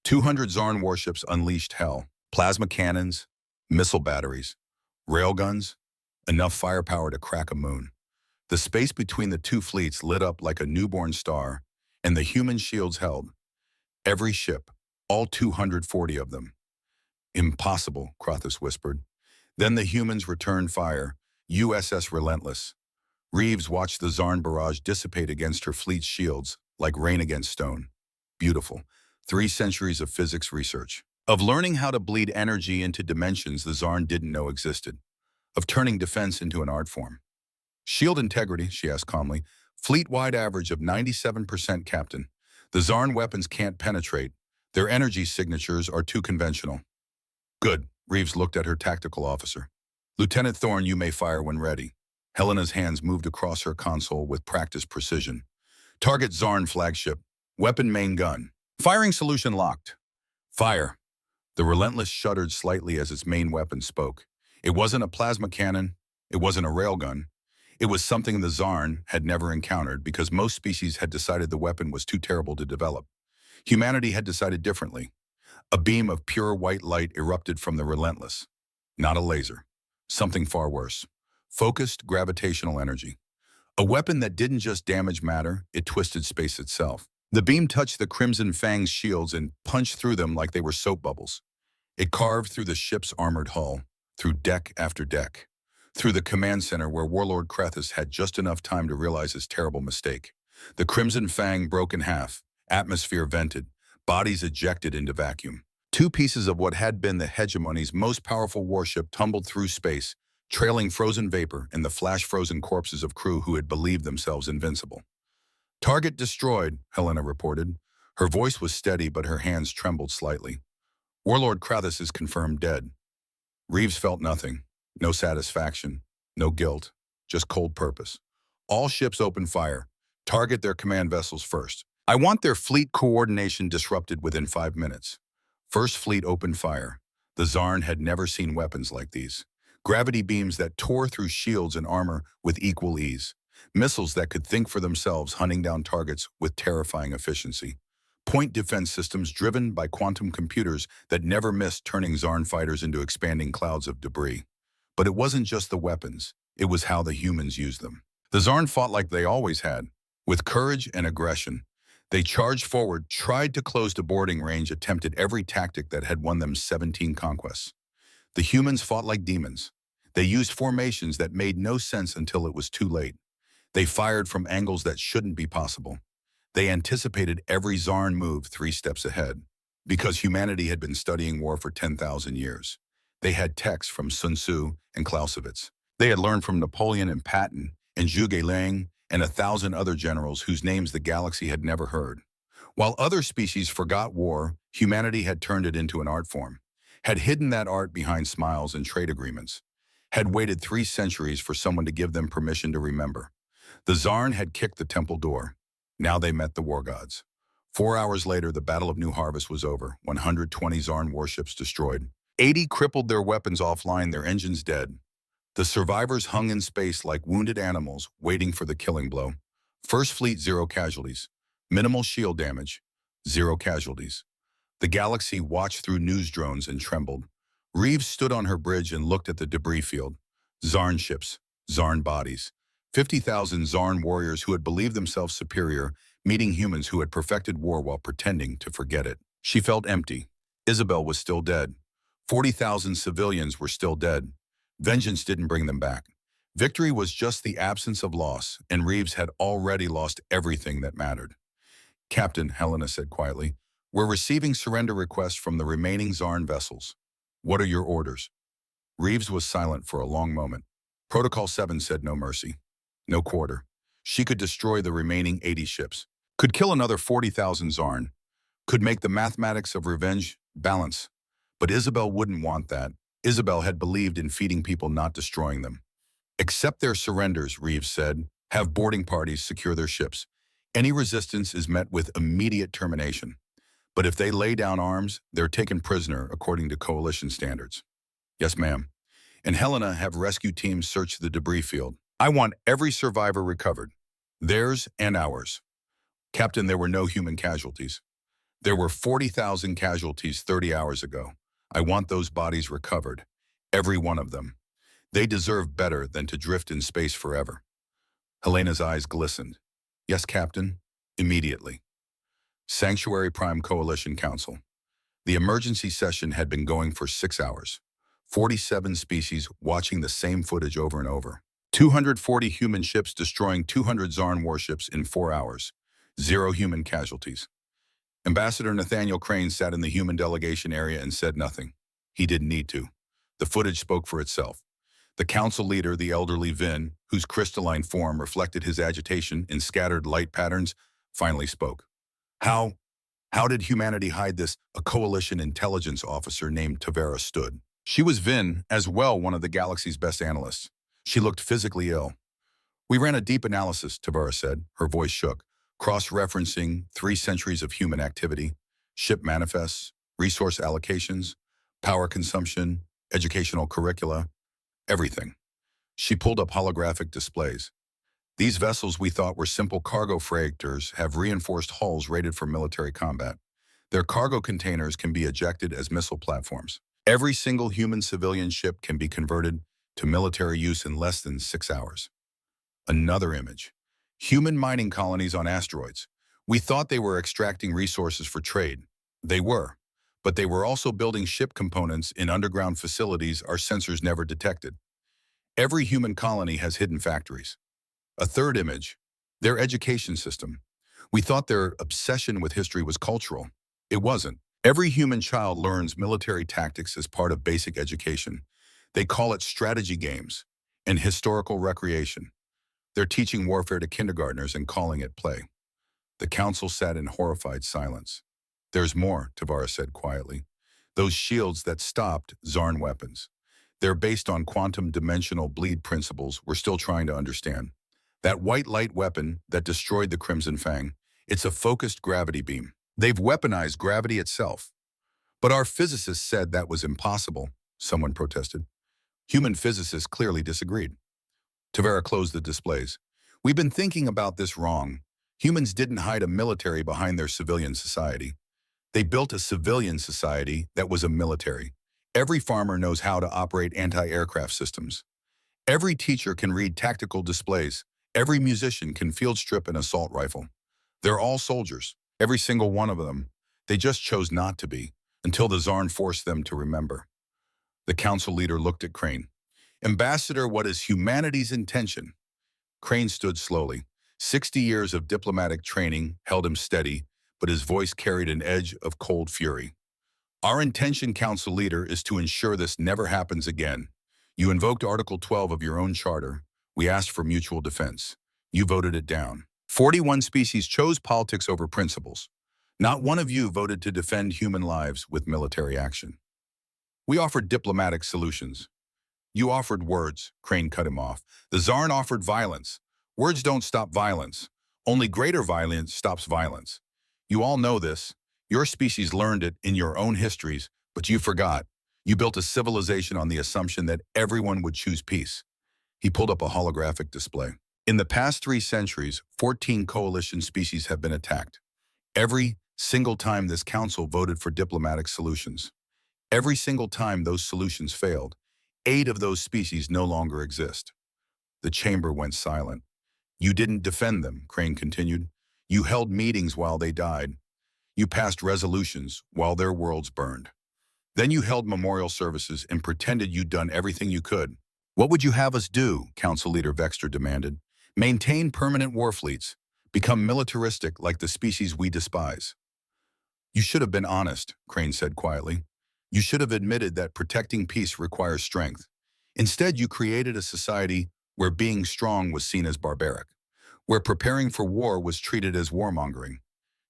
200 Zarn warships unleashed hell. Plasma cannons, missile batteries, railguns, enough firepower to crack a moon. The space between the two fleets lit up like a newborn star, and the human shields held. Every ship, all 240 of them. Impossible, Krathis whispered. Then the humans returned fire, USS Relentless. Reeves watched the Zarn barrage dissipate against her fleet's shields like rain against stone. Beautiful. 3 centuries of physics research. Of learning how to bleed energy into dimensions the Zarn didn't know existed. Of turning defense into an art form. Shield integrity, she asked calmly. Fleet-wide average of 97%, Captain. The Zarn weapons can't penetrate. Their energy signatures are too conventional. Good. Reeves looked at her tactical officer. Lieutenant Thorne, you may fire when ready. Helena's hands moved across her console with practiced precision. Target Zarn flagship. Weapon main gun. Firing solution locked. Fire. The Relentless shuddered slightly as its main weapon spoke. It wasn't a plasma cannon. It wasn't a railgun. It was something the Zarn had never encountered because most species had decided the weapon was too terrible to develop. Humanity had decided differently. A beam of pure white light erupted from the Relentless. Not a laser. Something far worse. Focused gravitational energy. A weapon that didn't just damage matter, it twisted space itself. The beam touched the Crimson Fang's shields and punched through them like they were soap bubbles. It carved through the ship's armored hull, through deck after deck, through the command center where Warlord Krathis had just enough time to realize his terrible mistake. The Crimson Fang broke in half, atmosphere vented, bodies ejected into vacuum. 2 pieces of what had been the hegemon's most powerful warship tumbled through space, trailing frozen vapor and the flash-frozen corpses of crew who had believed themselves invincible. Target destroyed, Helena reported. Her voice was steady, but her hands trembled slightly. Warlord Krathis is confirmed dead. Reeves felt nothing. No satisfaction. No guilt. Just cold purpose. All ships open fire. Target their command vessels first. I want their fleet coordination disrupted within 5 minutes. First fleet opened fire. The Zarn had never seen weapons like these. Gravity beams that tore through shields and armor with equal ease. Missiles that could think for themselves, hunting down targets with terrifying efficiency. Point defense systems driven by quantum computers that never missed turning Zarn fighters into expanding clouds of debris. But it wasn't just the weapons. It was how the humans used them. The Zarn fought like they always had, with courage and aggression. They charged forward, tried to close the boarding range, attempted every tactic that had won them 17 conquests. The humans fought like demons. They used formations that made no sense until it was too late. They fired from angles that shouldn't be possible. They anticipated every Zarn move 3 steps ahead. Because humanity had been studying war for 10,000 years. They had texts from Sun Tzu and Clausewitz. They had learned from Napoleon and Patton and Zhuge Liang and 1,000 other generals whose names the galaxy had never heard. While other species forgot war, humanity had turned it into an art form, had hidden that art behind smiles and trade agreements, had waited 3 centuries for someone to give them permission to remember. The Zarn had kicked the temple door. Now they met the war gods. 4 hours later, the Battle of New Harvest was over, 120 Zarn warships destroyed. 80 crippled, their weapons offline, their engines dead. The survivors hung in space like wounded animals, waiting for the killing blow. First Fleet, 0 casualties. Minimal shield damage, 0 casualties. The galaxy watched through news drones and trembled. Reeves stood on her bridge and looked at the debris field. Zarn ships, Zarn bodies. 50,000 Zarn warriors who had believed themselves superior, meeting humans who had perfected war while pretending to forget it. She felt empty. Isabel was still dead. 40,000 civilians were still dead. Vengeance didn't bring them back. Victory was just the absence of loss, and Reeves had already lost everything that mattered. Captain, Helena said quietly, we're receiving surrender requests from the remaining Zarn vessels. What are your orders? Reeves was silent for a long moment. Protocol 7 said no mercy. No quarter. She could destroy the remaining 80 ships. Could kill another 40,000 Zarn. Could make the mathematics of revenge balance. But Isabel wouldn't want that. Isabel had believed in feeding people, not destroying them. Accept their surrenders, Reeves said. Have boarding parties secure their ships. Any resistance is met with immediate termination. But if they lay down arms, they're taken prisoner according to coalition standards. Yes, ma'am. And Helena, have rescue teams search the debris field. I want every survivor recovered. Theirs and ours. Captain, there were no human casualties. There were 40,000 casualties 30 hours ago. I want those bodies recovered. Every one of them. They deserve better than to drift in space forever. Helena's eyes glistened. Yes, Captain. Immediately. Sanctuary Prime Coalition Council. The emergency session had been going for 6 hours. 47 species watching the same footage over and over. 240 human ships destroying 200 Zarn warships in 4 hours. 0 human casualties. Ambassador Nathaniel Crane sat in the human delegation area and said nothing. He didn't need to. The footage spoke for itself. The council leader, the elderly Vin, whose crystalline form reflected his agitation in scattered light patterns, finally spoke. How did humanity hide this? A coalition intelligence officer named Tavera stood. She was Vin, as well one of the galaxy's best analysts. She looked physically ill. We ran a deep analysis, Tavera said. Her voice shook, cross-referencing 3 centuries of human activity, ship manifests, resource allocations, power consumption, educational curricula, everything. She pulled up holographic displays. These vessels we thought were simple cargo freighters have reinforced hulls rated for military combat. Their cargo containers can be ejected as missile platforms. Every single human civilian ship can be converted to military use in less than 6 hours. Another image. Human mining colonies on asteroids. We thought they were extracting resources for trade. They were. But they were also building ship components in underground facilities our sensors never detected. Every human colony has hidden factories. A third image, their education system. We thought their obsession with history was cultural. It wasn't. Every human child learns military tactics as part of basic education. They call it strategy games and historical recreation. They're teaching warfare to kindergartners and calling it play. The council sat in horrified silence. There's more, Tavara said quietly. Those shields that stopped Zarn weapons. They're based on quantum dimensional bleed principles we're still trying to understand. That white light weapon that destroyed the Crimson Fang, it's a focused gravity beam. They've weaponized gravity itself. But our physicists said that was impossible, someone protested. Human physicists clearly disagreed. Tavera closed the displays. We've been thinking about this wrong. Humans didn't hide a military behind their civilian society. They built a civilian society that was a military. Every farmer knows how to operate anti-aircraft systems. Every teacher can read tactical displays. Every musician can field strip an assault rifle. They're all soldiers, every single one of them. They just chose not to be, until the Zarn forced them to remember. The council leader looked at Crane. Ambassador, what is humanity's intention? Crane stood slowly. 60 years of diplomatic training held him steady, but his voice carried an edge of cold fury. Our intention, council leader, is to ensure this never happens again. You invoked Article 12 of your own charter. We asked for mutual defense. You voted it down. 41 species chose politics over principles. Not one of you voted to defend human lives with military action. We offered diplomatic solutions. You offered words, Crane cut him off. The Zarn offered violence. Words don't stop violence. Only greater violence stops violence. You all know this. Your species learned it in your own histories, but you forgot. You built a civilization on the assumption that everyone would choose peace. He pulled up a holographic display. In the past 3 centuries, 14 coalition species have been attacked. Every single time this council voted for diplomatic solutions. Every single time those solutions failed, 8 of those species no longer exist. The chamber went silent. You didn't defend them, Crane continued. You held meetings while they died. You passed resolutions while their worlds burned. Then you held memorial services and pretended you'd done everything you could. What would you have us do? Council Leader Vexter demanded. Maintain permanent war fleets. Become militaristic like the species we despise. You should have been honest, Crane said quietly. You should have admitted that protecting peace requires strength. Instead, you created a society where being strong was seen as barbaric, where preparing for war was treated as warmongering.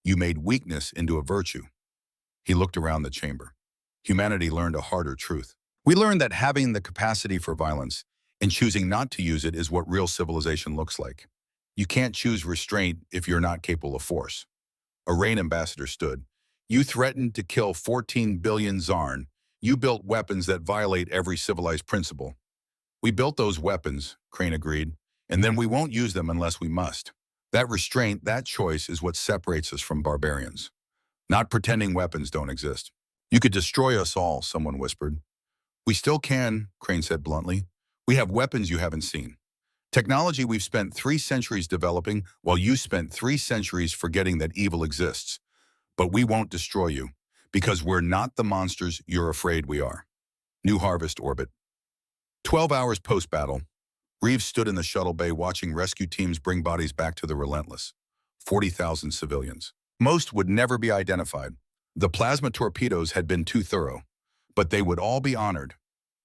You made weakness into a virtue. He looked around the chamber. Humanity learned a harder truth. We learned that having the capacity for violence and choosing not to use it is what real civilization looks like. You can't choose restraint if you're not capable of force. A Rain ambassador stood. You threatened to kill 14 billion Zarn. You built weapons that violate every civilized principle. We built those weapons, Crane agreed, And then we won't use them unless we must. That restraint, that choice is what separates us from barbarians. Not pretending weapons don't exist. You could destroy us all, someone whispered. We still can, Crane said bluntly. We have weapons you haven't seen. Technology we've spent 3 centuries developing, while you spent 3 centuries forgetting that evil exists. But we won't destroy you, because we're not the monsters you're afraid we are. New Harvest Orbit. 12 hours post-battle, Reeves stood in the shuttle bay watching rescue teams bring bodies back to the Relentless. 40,000 civilians. Most would never be identified. The plasma torpedoes had been too thorough, but they would all be honored,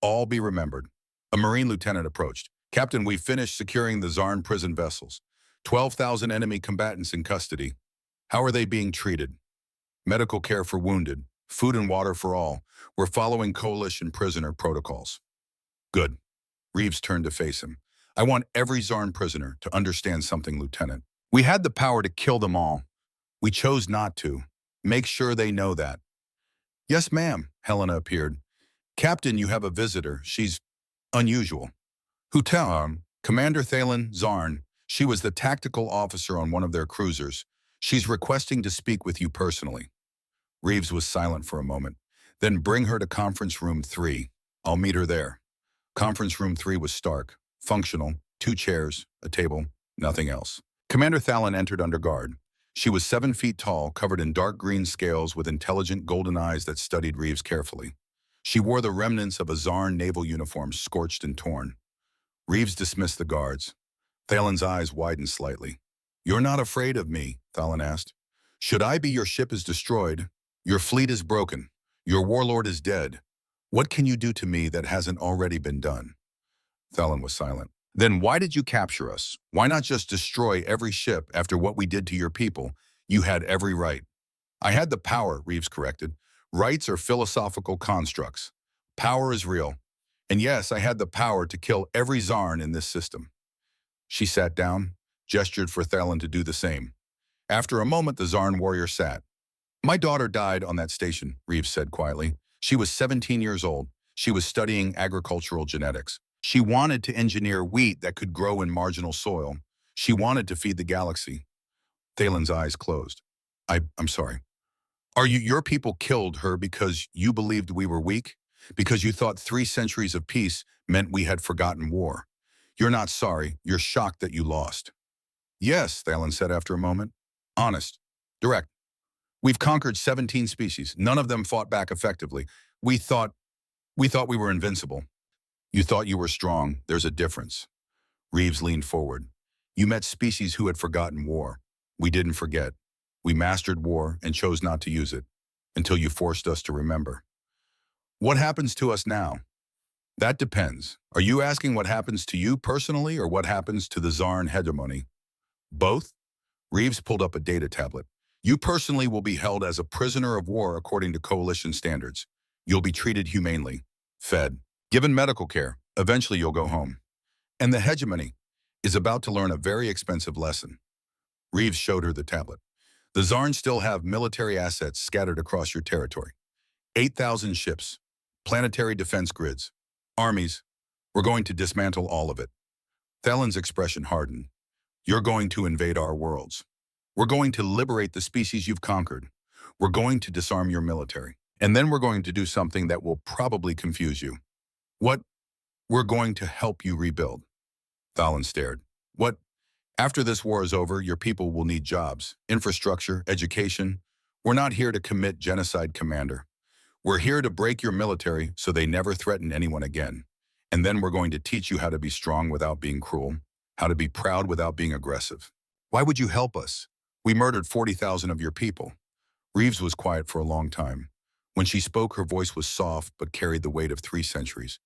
all be remembered. A Marine lieutenant approached. Captain, we've finished securing the Zarn prison vessels. 12,000 enemy combatants in custody. How are they being treated? Medical care for wounded, food and water for all. We're following coalition prisoner protocols. Good. Reeves turned to face him. I want every Zarn prisoner to understand something, Lieutenant. We had the power to kill them all. We chose not to. Make sure they know that. Yes, ma'am, Helena appeared. Captain, you have a visitor. She's unusual. Who tell? Commander Thalen Zarn. She was the tactical officer on one of their cruisers. She's requesting to speak with you personally. Reeves was silent for a moment. Then bring her to conference room 3. I'll meet her there. Conference room 3 was stark, functional, 2 chairs, a table, nothing else. Commander Thalen entered under guard. She was 7 feet tall, covered in dark green scales with intelligent golden eyes that studied Reeves carefully. She wore the remnants of a Zarn naval uniform, scorched and torn. Reeves dismissed the guards. Thalen's eyes widened slightly. You're not afraid of me, Thalen asked. Should I be, your ship is destroyed. Your fleet is broken. Your warlord is dead. What can you do to me that hasn't already been done? Thalen was silent. Then why did you capture us? Why not just destroy every ship after what we did to your people? You had every right. I had the power, Reeves corrected. Rights are philosophical constructs. Power is real. And yes, I had the power to kill every Zarn in this system. She sat down, gestured for Thalen to do the same. After a moment, the Zarn warrior sat. My daughter died on that station, Reeves said quietly. She was 17 years old. She was studying agricultural genetics. She wanted to engineer wheat that could grow in marginal soil. She wanted to feed the galaxy. Thalen's eyes closed. I'm sorry. Your people killed her because you believed we were weak? Because you thought 3 centuries of peace meant we had forgotten war? You're not sorry. You're shocked that you lost. Yes, Thalen said after a moment. Honest. Direct. We've conquered 17 species. None of them fought back effectively. We thought we were invincible. You thought you were strong. There's a difference. Reeves leaned forward. You met species who had forgotten war. We didn't forget. We mastered war and chose not to use it until you forced us to remember. What happens to us now? That depends. Are you asking what happens to you personally or what happens to the Zarn hegemony? Both? Reeves pulled up a data tablet. You personally will be held as a prisoner of war according to coalition standards. You'll be treated humanely, fed, given medical care. Eventually you'll go home. And the hegemony is about to learn a very expensive lesson. Reeves showed her the tablet. The Zarn still have military assets scattered across your territory. 8,000 ships, planetary defense grids, armies. We're going to dismantle all of it. Thalen's expression hardened. You're going to invade our worlds. We're going to liberate the species you've conquered. We're going to disarm your military. And then we're going to do something that will probably confuse you. What? We're going to help you rebuild. Thalen stared. What? After this war is over, your people will need jobs, infrastructure, education. We're not here to commit genocide, Commander. We're here to break your military so they never threaten anyone again. And then we're going to teach you how to be strong without being cruel, how to be proud without being aggressive. Why would you help us? We murdered 40,000 of your people. Reeves was quiet for a long time. When she spoke, her voice was soft but carried the weight of 3 centuries.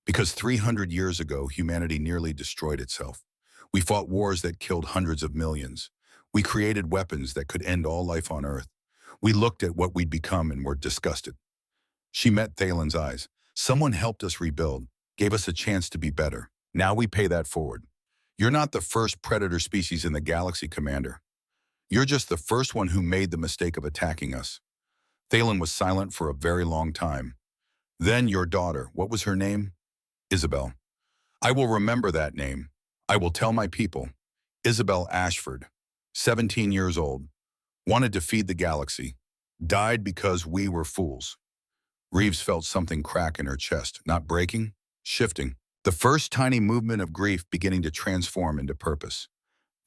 Because 300 years ago, humanity nearly destroyed itself. We fought wars that killed hundreds of millions. We created weapons that could end all life on Earth. We looked at what we'd become and were disgusted. She met Thalen's eyes. Someone helped us rebuild, gave us a chance to be better. Now we pay that forward. You're not the first predator species in the galaxy, Commander. You're just the first one who made the mistake of attacking us. Thalen was silent for a very long time. Then your daughter, what was her name? Isabel. I will remember that name. I will tell my people. Isabel Ashford, 17 years old, wanted to feed the galaxy, died because we were fools. Reeves felt something crack in her chest, not breaking, shifting. The first tiny movement of grief beginning to transform into purpose.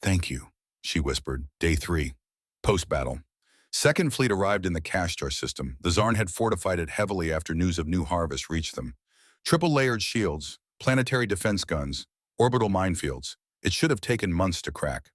Thank you, she whispered. Day 3. Post-battle. Second Fleet arrived in the cash star system. The Zarn had fortified it heavily after news of new harvest reached them. Triple-layered shields, planetary defense guns, orbital minefields. It should have taken months to crack.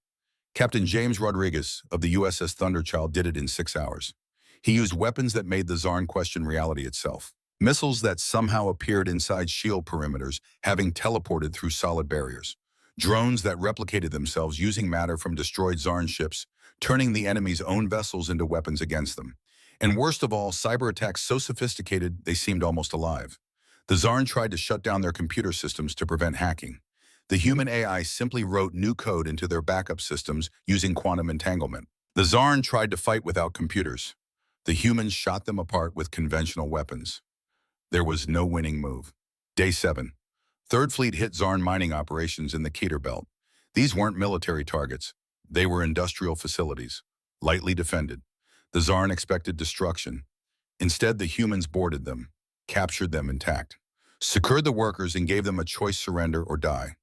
Captain James Rodriguez of the USS Thunderchild did it in 6 hours. He used weapons that made the Zarn question reality itself. Missiles that somehow appeared inside shield perimeters, having teleported through solid barriers. Drones that replicated themselves using matter from destroyed Zarn ships, turning the enemy's own vessels into weapons against them. And worst of all, cyber attacks so sophisticated they seemed almost alive. The Zarn tried to shut down their computer systems to prevent hacking. The human AI simply wrote new code into their backup systems using quantum entanglement. The Zarn tried to fight without computers. The humans shot them apart with conventional weapons. There was no winning move. Day 7. Third Fleet hit Zarn mining operations in the Keter Belt. These weren't military targets. They were industrial facilities, lightly defended. The Zarn expected destruction. Instead, the humans boarded them, captured them intact, secured the workers and gave them a choice: surrender or die.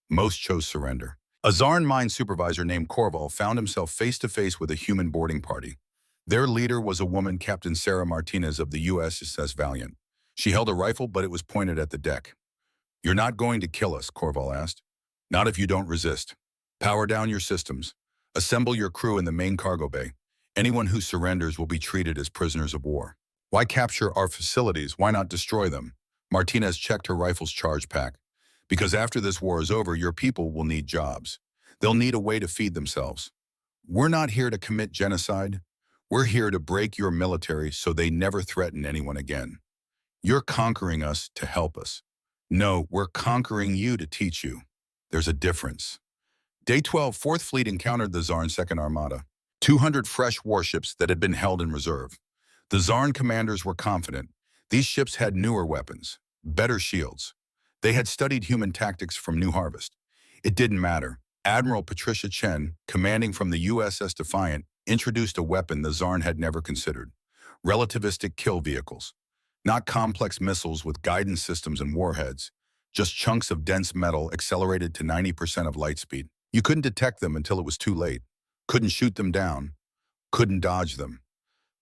Most chose surrender. A Zarn mine supervisor named Corval found himself face-to-face with a human boarding party. Their leader was a woman, Captain Sarah Martinez of the USS Valiant. She held a rifle, but it was pointed at the deck. "You're not going to kill us," Corval asked. "Not if you don't resist. Power down your systems. Assemble your crew in the main cargo bay. Anyone who surrenders will be treated as prisoners of war." "Why capture our facilities? Why not destroy them?" Martinez checked her rifle's charge pack. "Because after this war is over, your people will need jobs. They'll need a way to feed themselves. We're not here to commit genocide. We're here to break your military so they never threaten anyone again. You're conquering us to help us. No, we're conquering you to teach you. There's a difference." Day 12, Fourth Fleet encountered the Zarn Second Armada. 200 fresh warships that had been held in reserve. The Zarn commanders were confident. These ships had newer weapons, better shields. They had studied human tactics from New Harvest. It didn't matter. Admiral Patricia Chen, commanding from the USS Defiant, introduced a weapon the Zarn had never considered: relativistic kill vehicles. Not complex missiles with guidance systems and warheads, just chunks of dense metal accelerated to 90% of light speed. You couldn't detect them until it was too late. Couldn't shoot them down. Couldn't dodge them.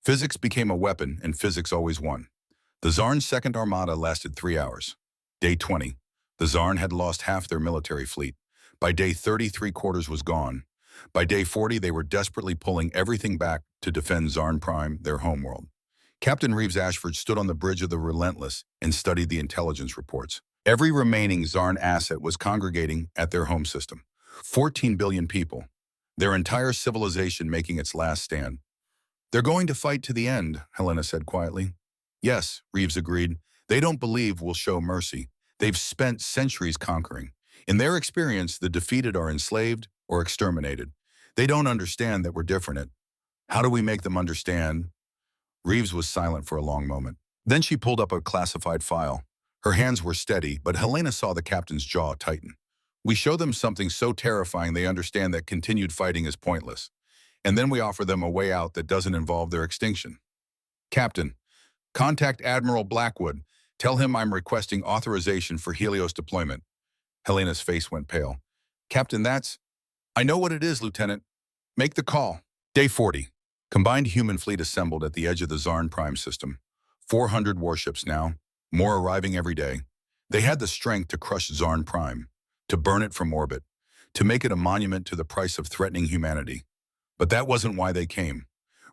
Physics became a weapon, and physics always won. The Zarn's Second Armada lasted 3 hours. Day 20. The Zarn had lost half their military fleet. By day 30, 3/4 was gone. By day 40, they were desperately pulling everything back to defend Zarn Prime, their homeworld. Captain Reeves Ashford stood on the bridge of the Relentless and studied the intelligence reports. Every remaining Zarn asset was congregating at their home system. 14 billion people. Their entire civilization making its last stand. "They're going to fight to the end," Helena said quietly. "Yes," Reeves agreed. "They don't believe we'll show mercy. They've spent centuries conquering. In their experience, the defeated are enslaved or exterminated. They don't understand that we're different. How do we make them understand?" Reeves was silent for a long moment. Then she pulled up a classified file. Her hands were steady, but Helena saw the captain's jaw tighten. "We show them something so terrifying they understand that continued fighting is pointless. And then we offer them a way out that doesn't involve their extinction. Captain, contact Admiral Blackwood. Tell him I'm requesting authorization for Helios deployment." Helena's face went pale. "Captain, that's—" "I know what it is, Lieutenant. Make the call." Day 40. Combined human fleet assembled at the edge of the Zarn Prime system. 400 warships now, more arriving every day. They had the strength to crush Zarn Prime, to burn it from orbit, to make it a monument to the price of threatening humanity. But that wasn't why they came.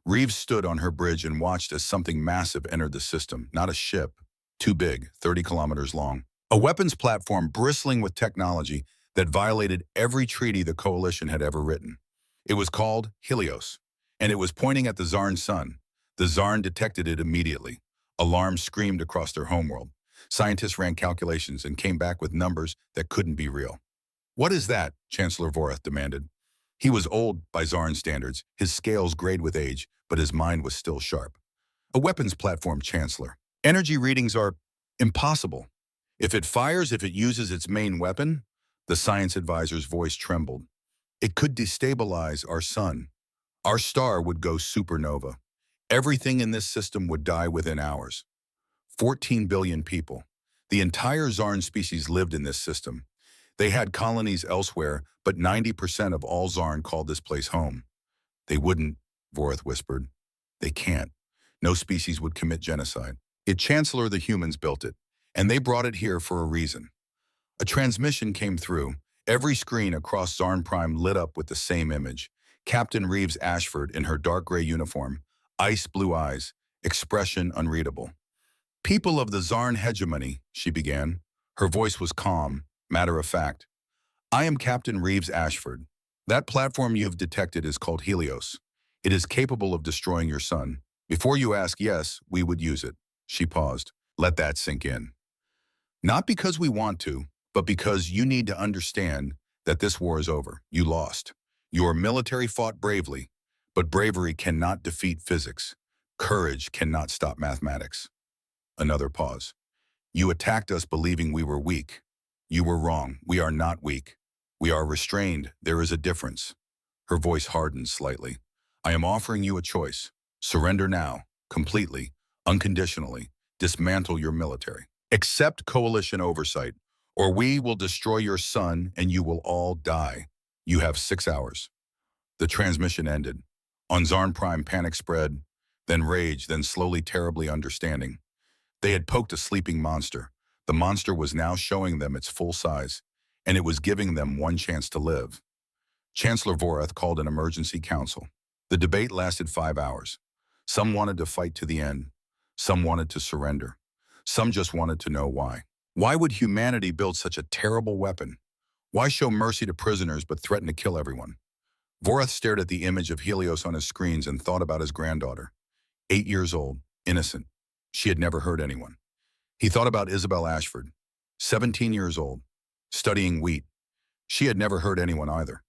Reeves stood on her bridge and watched as something massive entered the system, not a ship, too big, 30 kilometers long. A weapons platform bristling with technology that violated every treaty the Coalition had ever written. It was called Helios, and it was pointing at the Zarn sun. The Zarn detected it immediately. Alarms screamed across their homeworld. Scientists ran calculations and came back with numbers that couldn't be real. "What is that?" Chancellor Vorath demanded. He was old by Zarn standards, his scales grayed with age, but his mind was still sharp. "A weapons platform, Chancellor. Energy readings are impossible. If it fires, if it uses its main weapon, The science advisor's voice trembled. It could destabilize our sun. Our star would go supernova. Everything in this system would die within hours. 14 billion people. The entire Zarn species lived in this system. They had colonies elsewhere, but 90% of all Zarn called this place home. They wouldn't, Vorath whispered. They can't. No species would commit genocide. Chancellor, the humans built it, and they brought it here for a reason. A transmission came through. Every screen across Zarn Prime lit up with the same image. Captain Reeves Ashford in her dark gray uniform, ice blue eyes, expression unreadable. People of the Zarn hegemony, she began. Her voice was calm, matter of fact. I am Captain Reeves Ashford. That platform you've detected is called Helios. It is capable of destroying your sun. Before you ask, yes, we would use it. She paused. Let that sink in. Not because we want to, but because you need to understand that this war is over. You lost. Your military fought bravely, but bravery cannot defeat physics. Courage cannot stop mathematics. Another pause. You attacked us believing we were weak. You were wrong. We are not weak. We are restrained. There is a difference. Her voice hardened slightly. I am offering you a choice. Surrender now, completely, unconditionally. Dismantle your military. Accept coalition oversight, or we will destroy your sun and you will all die. You have 6 hours. The transmission ended. On Zarn Prime, panic spread, then rage, then slowly terribly understanding. They had poked a sleeping monster. The monster was now showing them its full size, and it was giving them one chance to live. Chancellor Vorath called an emergency council. The debate lasted 5 hours. Some wanted to fight to the end. Some wanted to surrender. Some just wanted to know why. Why would humanity build such a terrible weapon? Why show mercy to prisoners but threaten to kill everyone? Vorath stared at the image of Helios on his screens and thought about his granddaughter. 8 years old, innocent. She had never hurt anyone. He thought about Isabel Ashford, 17 years old, studying wheat. She had never hurt anyone either.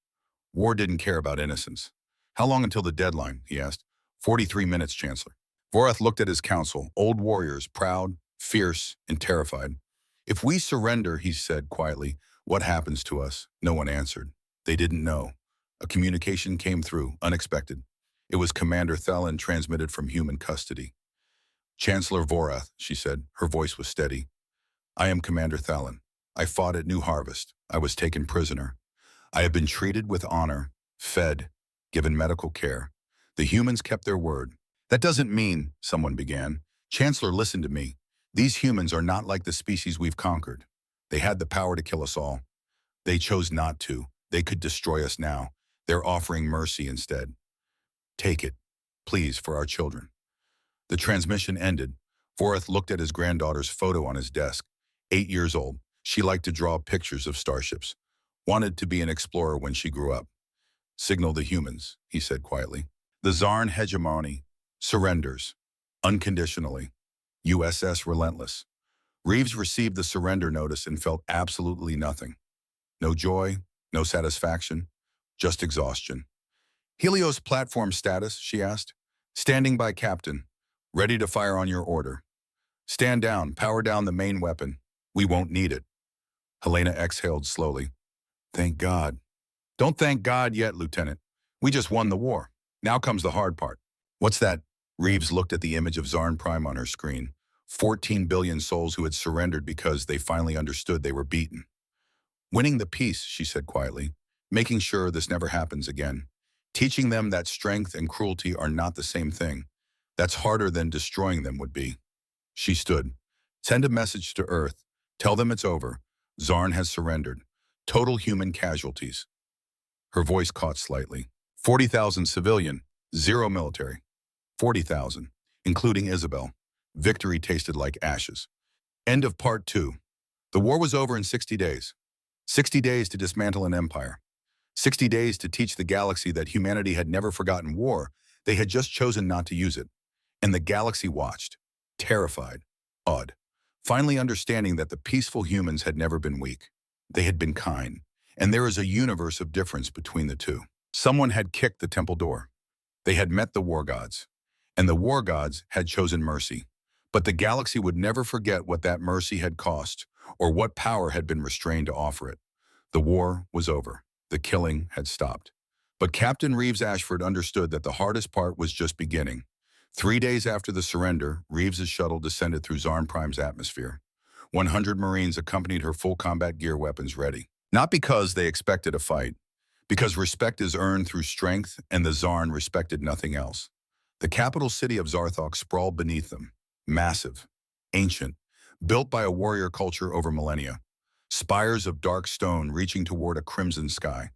War didn't care about innocence. How long until the deadline, he asked. 43 minutes, Chancellor. Vorath looked at his council, old warriors, proud, fierce, and terrified. If we surrender, he said quietly, what happens to us? No one answered. They didn't know. A communication came through, unexpected. It was Commander Thelen transmitted from human custody. Chancellor Vorath, she said. Her voice was steady. I am Commander Thelen. I fought at New Harvest. I was taken prisoner. I have been treated with honor, fed, given medical care. The humans kept their word. That doesn't mean, someone began. Chancellor, listen to me. These humans are not like the species we've conquered. They had the power to kill us all. They chose not to. They could destroy us now. They're offering mercy instead. Take it, please, for our children. The transmission ended. Vorath looked at his granddaughter's photo on his desk. 8 years old. She liked to draw pictures of starships. Wanted to be an explorer when she grew up. Signal the humans, he said quietly. The Zarn hegemony surrenders, unconditionally. USS Relentless. Reeves received the surrender notice and felt absolutely nothing. No joy, no satisfaction, just exhaustion. Helios platform status, she asked. Standing by, Captain. Ready to fire on your order. Stand down, power down the main weapon. We won't need it. Helena exhaled slowly. Thank God. Don't thank God yet, Lieutenant. We just won the war. Now comes the hard part. What's that? Reeves looked at the image of Zarn Prime on her screen. 14 billion souls who had surrendered because they finally understood they were beaten. Winning the peace, she said quietly. Making sure this never happens again. Teaching them that strength and cruelty are not the same thing. That's harder than destroying them would be. She stood. Send a message to Earth. Tell them it's over. Zarn has surrendered. Total human casualties. Her voice caught slightly. 40,000 civilian, 0 military. 40,000, including Isabel. Victory tasted like ashes. End of part 2. The war was over in 60 days. 60 days to dismantle an empire. 60 days to teach the galaxy that humanity had never forgotten war. They had just chosen not to use it. And the galaxy watched, terrified, awed, finally understanding that the peaceful humans had never been weak. They had been kind. And there is a universe of difference between the two. Someone had kicked the temple door. They had met the war gods. And the war gods had chosen mercy. But the galaxy would never forget what that mercy had cost, or what power had been restrained to offer it. The war was over. The killing had stopped. But Captain Reeves Ashford understood that the hardest part was just beginning. 3 days after the surrender, Reeves's shuttle descended through Zarn Prime's atmosphere. 100 Marines accompanied her full combat gear weapons ready. Not because they expected a fight, because respect is earned through strength and the Zarn respected nothing else. The capital city of Zarthok sprawled beneath them, massive, ancient, built by a warrior culture over millennia. Spires of dark stone reaching toward a crimson sky.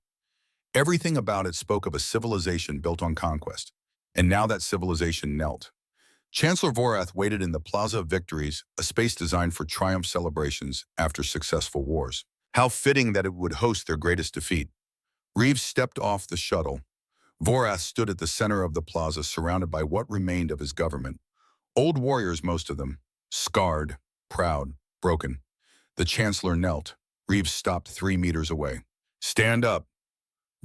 Everything about it spoke of a civilization built on conquest. And now that civilization knelt. Chancellor Vorath waited in the Plaza of Victories, a space designed for triumph celebrations after successful wars. How fitting that it would host their greatest defeat. Reeves stepped off the shuttle. Vorath stood at the center of the plaza, surrounded by what remained of his government. Old warriors, most of them, scarred, proud, broken. The Chancellor knelt. Reeves stopped 3 meters away. "Stand up."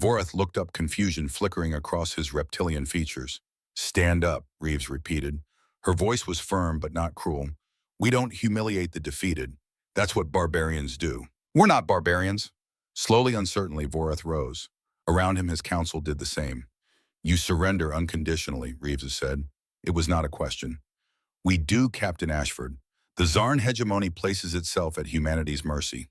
Vorath looked up, confusion flickering across his reptilian features. "Stand up," Reeves repeated. Her voice was firm but not cruel. "We don't humiliate the defeated. That's what barbarians do." "We're not barbarians." Slowly, uncertainly, Vorath rose. Around him, his council did the same. "You surrender unconditionally," Reeves said. It was not a question. "We do, Captain Ashford. The Zarn hegemony places itself at humanity's mercy."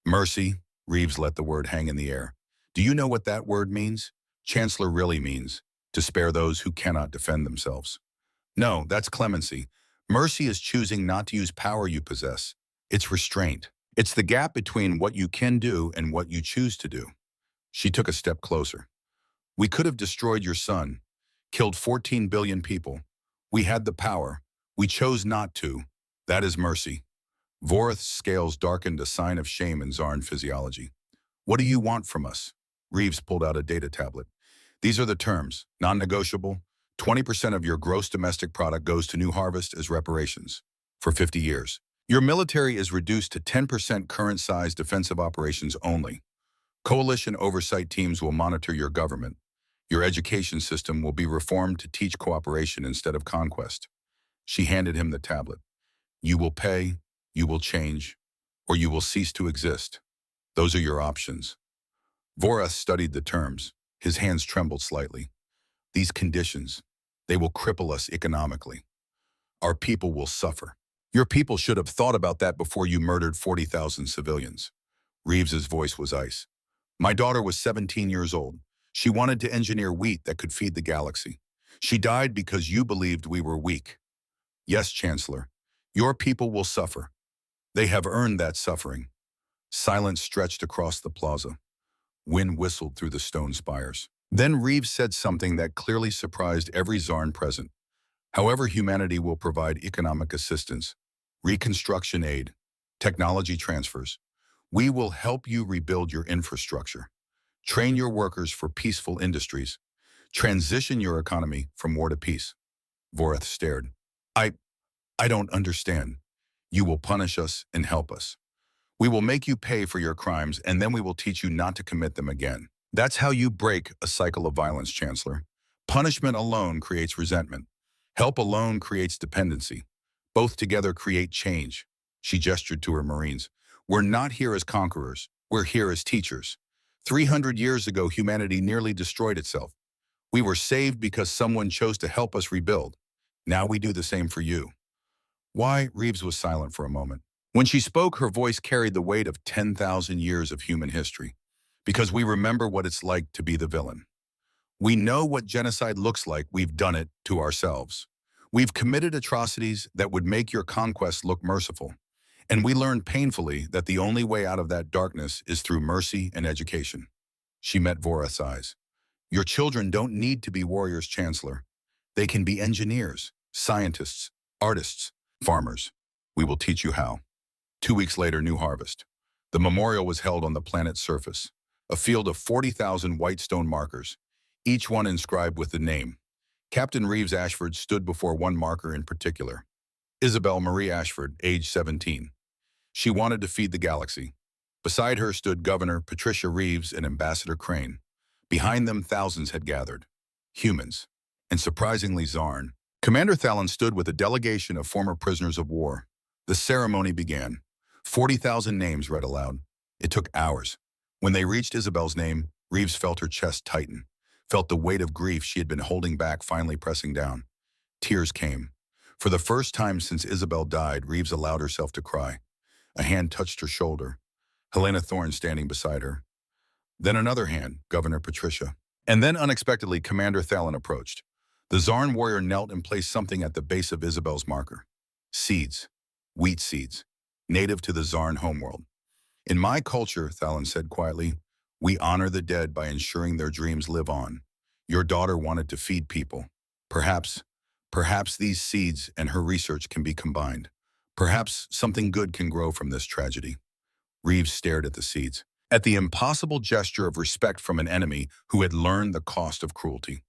Mercy, Reeves let the word hang in the air. Do you know what that word means? Chancellor really means to spare those who cannot defend themselves. No, that's clemency. Mercy is choosing not to use power you possess. It's restraint. It's the gap between what you can do and what you choose to do. She took a step closer. "We could have destroyed your son, killed 14 billion people. We had the power. We chose not to. That is mercy." Vorath's scales darkened, a sign of shame in Zarn physiology. "What do you want from us?" Reeves pulled out a data tablet. "These are the terms, non-negotiable. 20% of your gross domestic product goes to New Harvest as reparations for 50 years. Your military is reduced to 10% current-size defensive operations only. Coalition oversight teams will monitor your government. Your education system will be reformed to teach cooperation instead of conquest." She handed him the tablet. "You will pay, you will change, or you will cease to exist. Those are your options." Vorath studied the terms. His hands trembled slightly. "These conditions, they will cripple us economically. Our people will suffer. Your people should have thought about that before you murdered 40,000 civilians." Reeves's voice was ice. "My daughter was 17 years old. She wanted to engineer wheat that could feed the galaxy. She died because you believed we were weak. Yes, Chancellor, your people will suffer. They have earned that suffering." Silence stretched across the plaza. Wind whistled through the stone spires. Then Reeves said something that clearly surprised every Zarn present. "However, humanity will provide economic assistance, reconstruction aid, technology transfers. We will help you rebuild your infrastructure, train your workers for peaceful industries, transition your economy from war to peace." Vorath stared. I don't understand. "You will punish us and help us. We will make you pay for your crimes, and then we will teach you not to commit them again. That's how you break a cycle of violence, Chancellor. Punishment alone creates resentment. Help alone creates dependency. Both together create change." She gestured to her Marines. "We're not here as conquerors. We're here as teachers. 300 years ago, humanity nearly destroyed itself. We were saved because someone chose to help us rebuild. Now we do the same for you." "Why?" Reeves was silent for a moment. When she spoke, her voice carried the weight of 10,000 years of human history. "Because we remember what it's like to be the villain. We know what genocide looks like. We've done it to ourselves. We've committed atrocities that would make your conquest look merciful. And we learned painfully that the only way out of that darkness is through mercy and education." She met Vorath's eyes. "Your children don't need to be warriors, Chancellor. They can be engineers, scientists, artists, farmers. We will teach you how." 2 weeks later, New Harvest. The memorial was held on the planet's surface, a field of 40,000 white stone markers, each one inscribed with the name. Captain Reeves Ashford stood before one marker in particular. Isabel Marie Ashford, age 17. She wanted to feed the galaxy. Beside her stood Governor Patricia Reeves and Ambassador Crane. Behind them, thousands had gathered. Humans. And surprisingly, Zarn. Commander Thallon stood with a delegation of former prisoners of war. The ceremony began. 40,000 names read aloud. It took hours. When they reached Isabel's name, Reeves felt her chest tighten, felt the weight of grief she had been holding back finally pressing down. Tears came. For the first time since Isabel died, Reeves allowed herself to cry. A hand touched her shoulder, Helena Thorne standing beside her. Then another hand, Governor Patricia. And then unexpectedly, Commander Thalen approached. The Zarn warrior knelt and placed something at the base of Isabel's marker. Seeds. Wheat seeds. Native to the Zarn homeworld. In my culture, Thalen said quietly, we honor the dead by ensuring their dreams live on. Your daughter wanted to feed people. Perhaps these seeds and her research can be combined. Perhaps something good can grow from this tragedy. Reeves stared at the seeds, at the impossible gesture of respect from an enemy who had learned the cost of cruelty.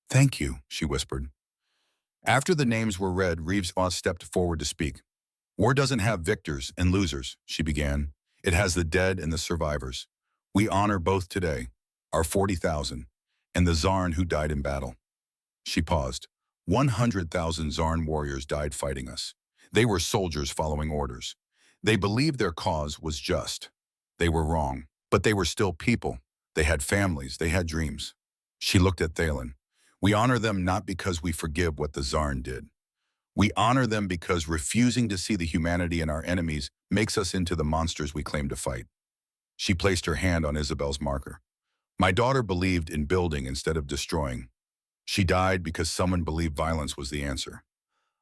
Thank you, she whispered. After the names were read, Reeves stepped forward to speak. War doesn't have victors and losers, she began. It has the dead and the survivors. We honor both today, our 40,000, and the Zarn who died in battle. She paused. 100,000 Zarn warriors died fighting us. They were soldiers following orders. They believed their cause was just. They were wrong, but they were still people. They had families, they had dreams. She looked at Thalen. We honor them not because we forgive what the Zarn did. We honor them because refusing to see the humanity in our enemies makes us into the monsters we claim to fight. She placed her hand on Isabel's marker. My daughter believed in building instead of destroying. She died because someone believed violence was the answer.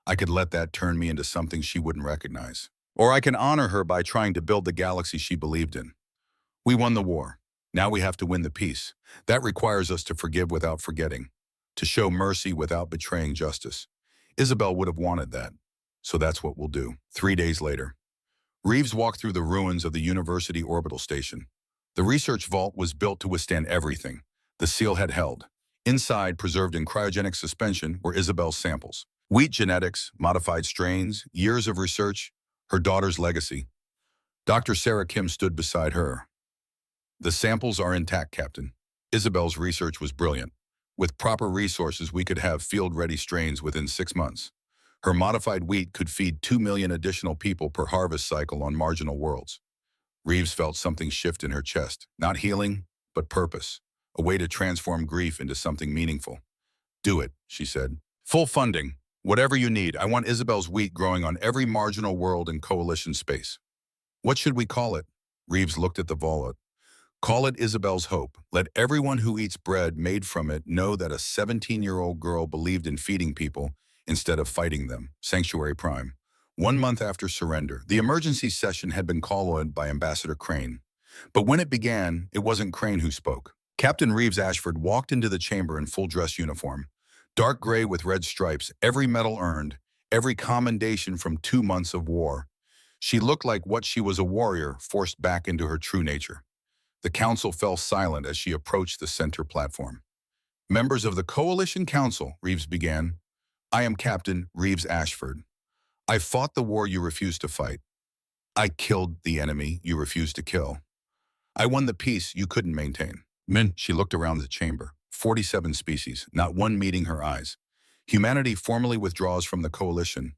I could let that turn me into something she wouldn't recognize. Or I can honor her by trying to build the galaxy she believed in. We won the war. Now we have to win the peace. That requires us to forgive without forgetting, to show mercy without betraying justice. Isabel would have wanted that, so that's what we'll do. 3 days later, Reeves walked through the ruins of the University Orbital Station. The research vault was built to withstand everything the seal had held. Inside, preserved in cryogenic suspension, were Isabel's samples. Wheat genetics, modified strains, years of research, her daughter's legacy. Dr. Sarah Kim stood beside her. The samples are intact, Captain. Isabel's research was brilliant. With proper resources, we could have field-ready strains within 6 months. Her modified wheat could feed 2 million additional people per harvest cycle on marginal worlds. Reeves felt something shift in her chest, not healing, but purpose, a way to transform grief into something meaningful. Do it, she said. Full funding. Whatever you need. I want Isabel's wheat growing on every marginal world in coalition space. What should we call it? Reeves looked at the vault. Call it Isabel's hope. Let everyone who eats bread made from it know that a 17-year-old girl believed in feeding people instead of fighting them. Sanctuary Prime. 1 month after surrender, the emergency session had been called by Ambassador Crane. But when it began, it wasn't Crane who spoke. Captain Reeves Ashford walked into the chamber in full dress uniform. Dark gray with red stripes, every medal earned, every commendation from 2 months of war. She looked like what she was, a warrior forced back into her true nature. The council fell silent as she approached the center platform. Members of the Coalition Council, Reeves began. I am Captain Reeves Ashford. I fought the war you refused to fight. I killed the enemy you refused to kill. I won the peace you couldn't maintain. She looked around the chamber. 47 species, not one meeting her eyes. Humanity formally withdraws from the coalition,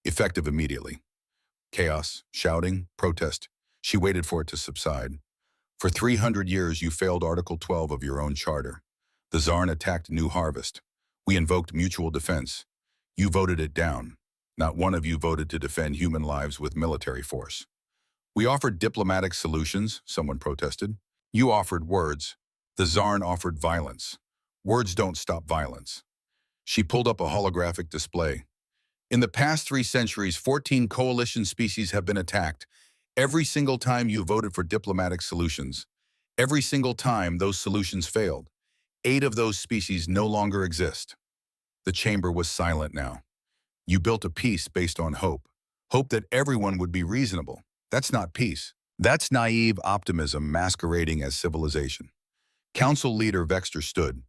effective immediately. Chaos, shouting, protest. She waited for it to subside. For 300 years, you failed Article 12 of your own charter. The Zarn attacked New Harvest. We invoked mutual defense. You voted it down. Not one of you voted to defend human lives with military force. We offered diplomatic solutions, someone protested. You offered words. The Zarn offered violence. Words don't stop violence. She pulled up a holographic display. In the past 3 centuries, 14 coalition species have been attacked. Every single time you voted for diplomatic solutions. Every single time those solutions failed. 8 of those species no longer exist. The chamber was silent now. You built a peace based on hope. Hope that everyone would be reasonable. That's not peace. That's naive optimism masquerading as civilization. Council leader Vexter stood.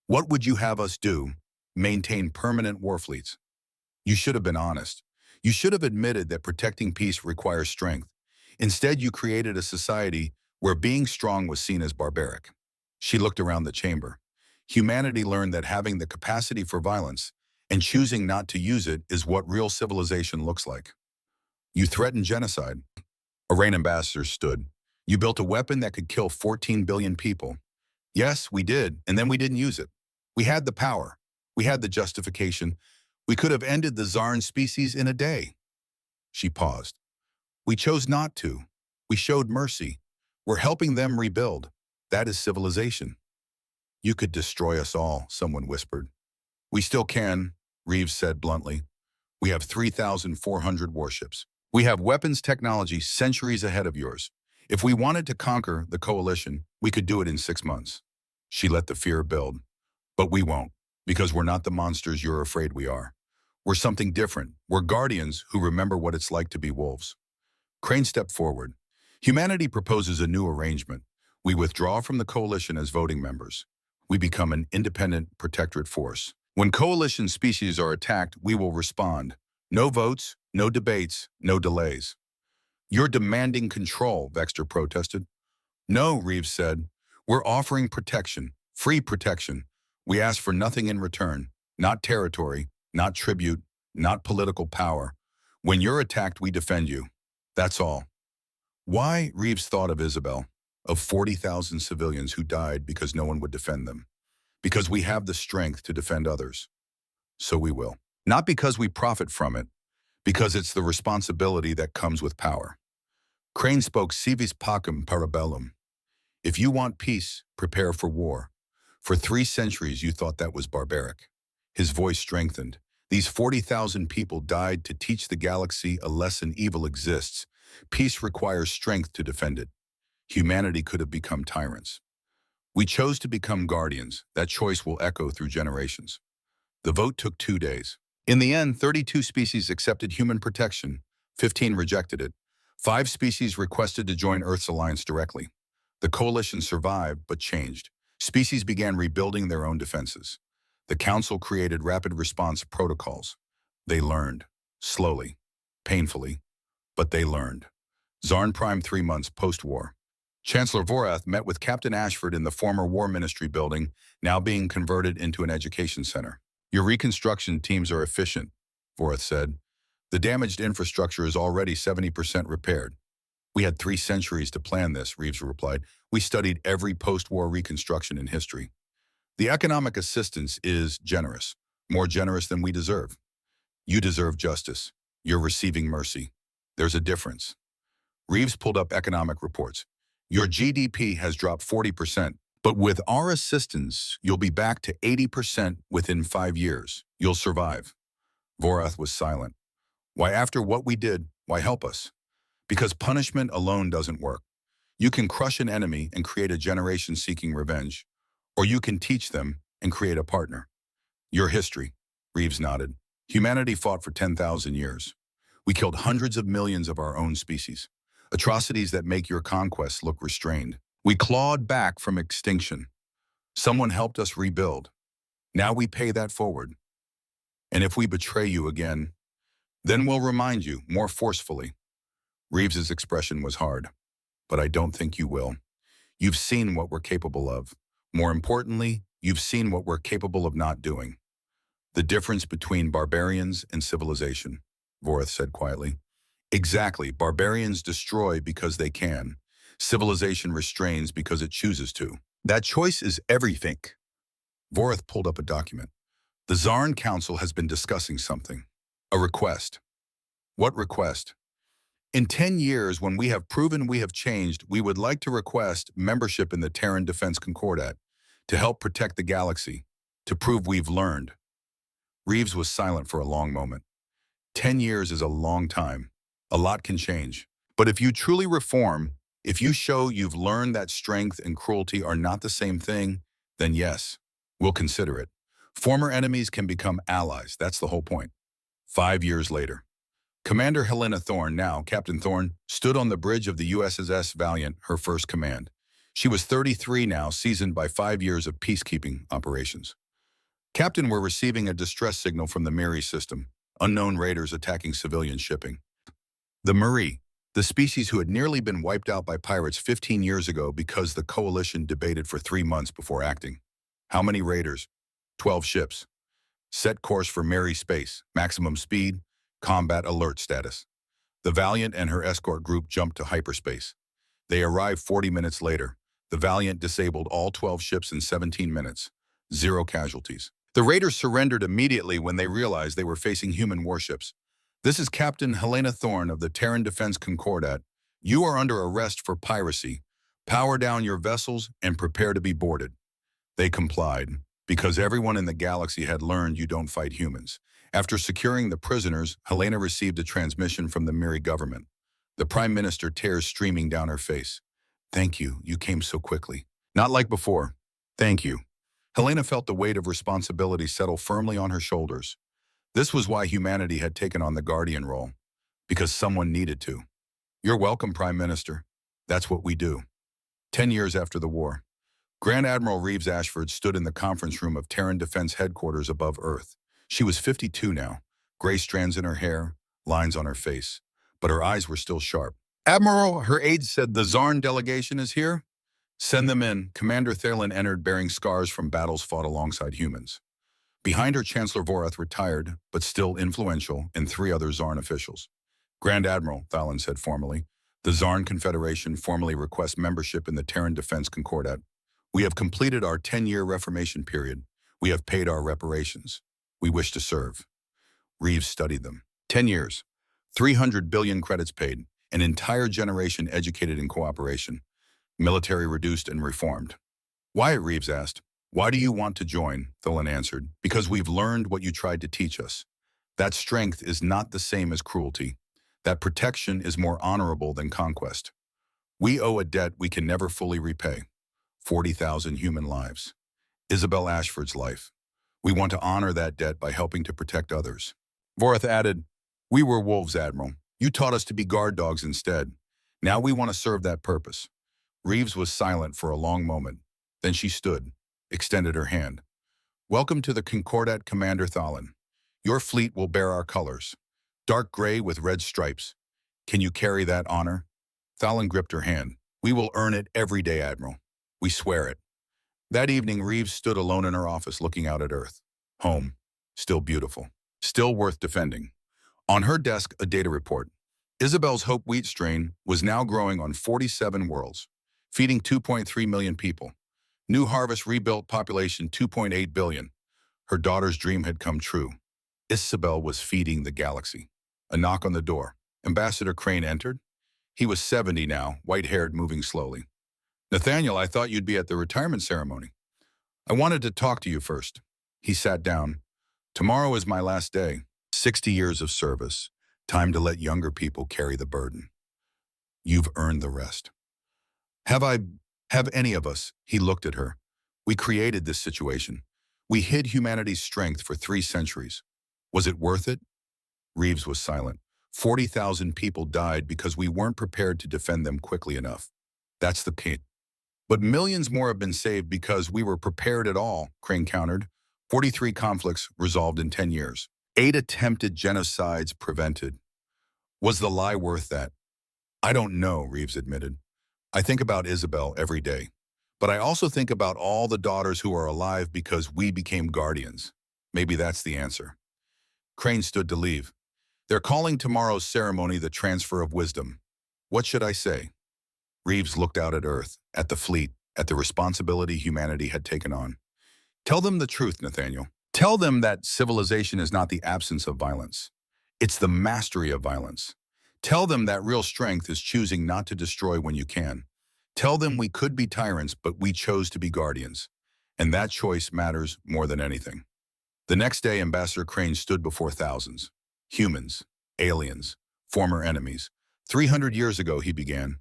What would you have us do? Maintain permanent war fleets. You should have been honest. You should have admitted that protecting peace requires strength. Instead, you created a society where being strong was seen as barbaric. She looked around the chamber. Humanity learned that having the capacity for violence and choosing not to use it is what real civilization looks like. You threatened genocide. Iranian ambassador stood. You built a weapon that could kill 14 billion people. Yes, we did, and then we didn't use it. We had the power. We had the justification. We could have ended the Zarn species in a day. She paused. We chose not to. We showed mercy. We're helping them rebuild. That is civilization. You could destroy us all, someone whispered. We still can, Reeves said bluntly. We have 3,400 warships. We have weapons technology centuries ahead of yours. If we wanted to conquer the coalition, we could do it in 6 months. She let the fear build. But we won't, because we're not the monsters you're afraid we are. We're something different. We're guardians who remember what it's like to be wolves. Crane stepped forward. Humanity proposes a new arrangement. We withdraw from the coalition as voting members. We become an independent protectorate force. When coalition species are attacked, we will respond. No votes, no debates, no delays. You're demanding control, Vexter protested. No, Reeves said. We're offering protection, free protection. We ask for nothing in return, not territory, not tribute, not political power. When you're attacked, we defend you. That's all. Why? Reeves thought of Isabel, of 40,000 civilians who died because no one would defend them. Because we have the strength to defend others. So we will. Not because we profit from it, because it's the responsibility that comes with power. Crane spoke civis pacem parabellum. If you want peace, prepare for war. For 3 centuries, you thought that was barbaric. His voice strengthened. These 40,000 people died to teach the galaxy a lesson: evil exists. Peace requires strength to defend it. Humanity could have become tyrants. We chose to become guardians. That choice will echo through generations. The vote took 2 days. In the end, 32 species accepted human protection, 15 rejected it. 5 species requested to join Earth's alliance directly. The coalition survived, but changed. Species began rebuilding their own defenses. The Council created rapid response protocols. They learned, slowly, painfully, but they learned. Zarn Prime 3 months post-war. Chancellor Vorath met with Captain Ashford in the former War Ministry building, now being converted into an education center. Your reconstruction teams are efficient, Vorath said. The damaged infrastructure is already 70% repaired. We had 3 centuries to plan this, Reeves replied. We studied every post-war reconstruction in history. The economic assistance is generous, more generous than we deserve. You deserve justice. You're receiving mercy. There's a difference. Reeves pulled up economic reports. Your GDP has dropped 40%, but with our assistance, you'll be back to 80% within 5 years. You'll survive. Vorath was silent. Why, after what we did, why help us? Because punishment alone doesn't work. You can crush an enemy and create a generation seeking revenge, or you can teach them and create a partner. Your history, Reeves nodded. Humanity fought for 10,000 years. We killed hundreds of millions of our own species. Atrocities that make your conquests look restrained. We clawed back from extinction. Someone helped us rebuild. Now we pay that forward. And if we betray you again, then we'll remind you more forcefully. Reeves's expression was hard, but I don't think you will. You've seen what we're capable of. More importantly, you've seen what we're capable of not doing. The difference between barbarians and civilization, Vorath said quietly. Exactly. Barbarians destroy because they can. Civilization restrains because it chooses to. That choice is everything. Vorath pulled up a document. The Zarn Council has been discussing something. A request. What request? In 10 years, when we have proven we have changed, we would like to request membership in the Terran Defense Concordat to help protect the galaxy, to prove we've learned. Reeves was silent for a long moment. 10 years is a long time. A lot can change. But if you truly reform, if you show you've learned that strength and cruelty are not the same thing, then yes, we'll consider it. Former enemies can become allies. That's the whole point. 5 years later. Commander Helena Thorne, now Captain Thorne, stood on the bridge of the USS Valiant, her first command. She was 33 now, seasoned by 5 years of peacekeeping operations. Captain, we're receiving a distress signal from the Miri system. Unknown raiders attacking civilian shipping. The Miri, the species who had nearly been wiped out by pirates 15 years ago because the coalition debated for 3 months before acting. How many raiders? 12 ships. Set course for Miri space, maximum speed, combat alert status. The Valiant and her escort group jumped to hyperspace. They arrived 40 minutes later. The Valiant disabled all 12 ships in 17 minutes. Zero casualties. The raiders surrendered immediately when they realized they were facing human warships. This is Captain Helena Thorne of the Terran Defense Concordat. You are under arrest for piracy. Power down your vessels and prepare to be boarded. They complied, because everyone in the galaxy had learned you don't fight humans. After securing the prisoners, Helena received a transmission from the Miri government. The Prime Minister, tears streaming down her face. Thank you, you came so quickly. Not like before. Thank you. Helena felt the weight of responsibility settle firmly on her shoulders. This was why humanity had taken on the guardian role, because someone needed to. You're welcome, Prime Minister. That's what we do. 10 years after the war, Grand Admiral Reeves Ashford stood in the conference room of Terran Defense Headquarters above Earth. She was 52 now, gray strands in her hair, lines on her face, but her eyes were still sharp. Admiral, her aide said the Zarn delegation is here. Send them in. Commander Thalen entered bearing scars from battles fought alongside humans. Behind her, Chancellor Vorath, retired, but still influential, and 3 other Zarn officials. Grand Admiral, Thalen said formally, the Zarn Confederation formally requests membership in the Terran Defense Concordat. We have completed our 10-year reformation period. We have paid our reparations. We wish to serve. Reeves studied them. 10 years, 300 billion credits paid, an entire generation educated in cooperation, military reduced and reformed. Wyatt, Reeves asked. Why do you want to join? Thalen answered. Because we've learned what you tried to teach us. That strength is not the same as cruelty. That protection is more honorable than conquest. We owe a debt we can never fully repay. 40,000 human lives. Isabel Ashford's life. We want to honor that debt by helping to protect others. Vorath added, we were wolves, Admiral. You taught us to be guard dogs instead. Now we want to serve that purpose. Reeves was silent for a long moment. Then she stood, extended her hand. Welcome to the Concordat, Commander Thalen. Your fleet will bear our colors. Dark gray with red stripes. Can you carry that honor? Thalen gripped her hand. We will earn it every day, Admiral. We swear it. That evening, Reeves stood alone in her office looking out at Earth. Home. Still beautiful. Still worth defending. On her desk, a data report. Isabel's Hope wheat strain was now growing on 47 worlds, feeding 2.3 million people. New harvest rebuilt population 2.8 billion. Her daughter's dream had come true. Isabel was feeding the galaxy. A knock on the door. Ambassador Crane entered. He was 70 now, white-haired, moving slowly. Nathaniel, I thought you'd be at the retirement ceremony. I wanted to talk to you first. He sat down. Tomorrow is my last day. 60 years of service. Time to let younger people carry the burden. You've earned the rest. Have any of us? He looked at her. We created this situation. We hid humanity's strength for 3 centuries. Was it worth it? Reeves was silent. 40,000 people died because we weren't prepared to defend them quickly enough. That's the key. But millions more have been saved because we were prepared at all, Crane countered. 43 conflicts resolved in 10 years. 8 attempted genocides prevented. Was the lie worth that? I don't know, Reeves admitted. I think about Isabel every day. But I also think about all the daughters who are alive because we became guardians. Maybe that's the answer. Crane stood to leave. They're calling tomorrow's ceremony the transfer of wisdom. What should I say? Reeves looked out at Earth, at the fleet, at the responsibility humanity had taken on. Tell them the truth, Nathaniel. Tell them that civilization is not the absence of violence. It's the mastery of violence. Tell them that real strength is choosing not to destroy when you can. Tell them we could be tyrants, but we chose to be guardians. And that choice matters more than anything. The next day, Ambassador Crane stood before thousands. Humans, aliens, former enemies. 300 years ago, he began.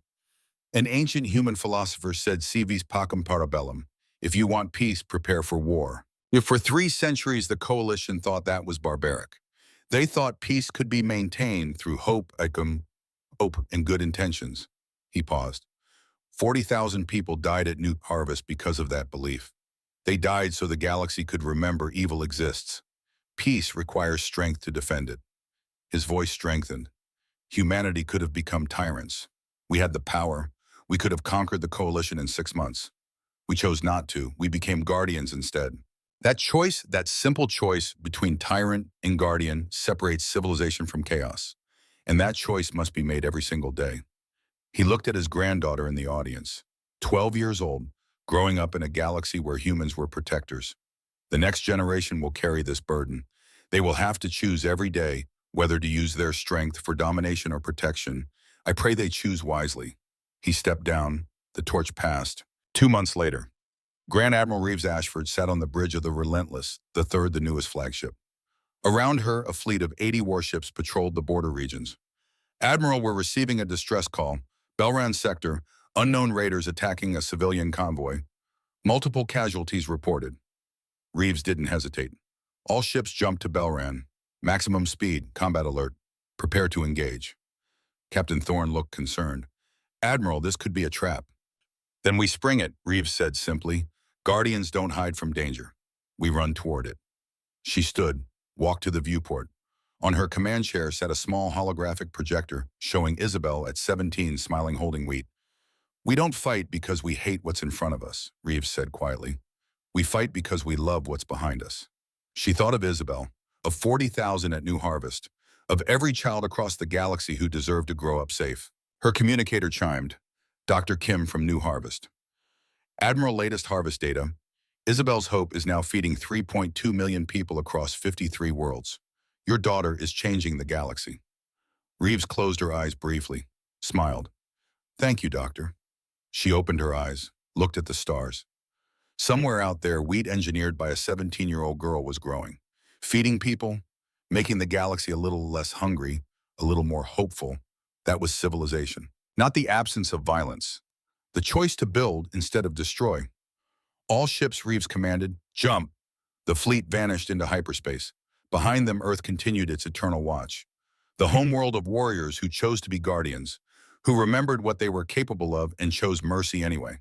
An ancient human philosopher said, "Si vis pacem para bellum." If you want peace, prepare for war. If for 3 centuries the coalition thought that was barbaric. They thought peace could be maintained through hope and good intentions. He paused. 40,000 people died at New Harvest because of that belief. They died so the galaxy could remember evil exists. Peace requires strength to defend it. His voice strengthened. Humanity could have become tyrants. We had the power. We could have conquered the coalition in 6 months. We chose not to. We became guardians instead. That choice, that simple choice between tyrant and guardian, separates civilization from chaos. And that choice must be made every single day. He looked at his granddaughter in the audience, 12 years old, growing up in a galaxy where humans were protectors. The next generation will carry this burden. They will have to choose every day whether to use their strength for domination or protection. I pray they choose wisely. He stepped down. The torch passed. 2 months later, Grand Admiral Reeves Ashford sat on the bridge of the Relentless, the newest flagship. Around her, a fleet of 80 warships patrolled the border regions. Admiral, we're receiving a distress call. Belran sector, unknown raiders attacking a civilian convoy. Multiple casualties reported. Reeves didn't hesitate. All ships jumped to Belran. Maximum speed, combat alert. Prepare to engage. Captain Thorne looked concerned. Admiral, this could be a trap. Then we spring it, Reeves said simply. Guardians don't hide from danger. We run toward it. She stood, walked to the viewport. On her command chair sat a small holographic projector showing Isabel at 17 smiling holding wheat. We don't fight because we hate what's in front of us, Reeves said quietly. We fight because we love what's behind us. She thought of Isabel, of 40,000 at New Harvest, of every child across the galaxy who deserved to grow up safe. Her communicator chimed, Dr. Kim from New Harvest. Admiral, latest harvest data. Isabel's hope is now feeding 3.2 million people across 53 worlds. Your daughter is changing the galaxy. Reeves closed her eyes briefly, smiled. Thank you, Doctor. She opened her eyes, looked at the stars. Somewhere out there, wheat engineered by a 17-year-old girl was growing, feeding people, making the galaxy a little less hungry, a little more hopeful. That was civilization. Not the absence of violence. The choice to build instead of destroy. All ships, Reeves commanded, jump. The fleet vanished into hyperspace. Behind them, Earth continued its eternal watch. The homeworld of warriors who chose to be guardians, who remembered what they were capable of and chose mercy anyway.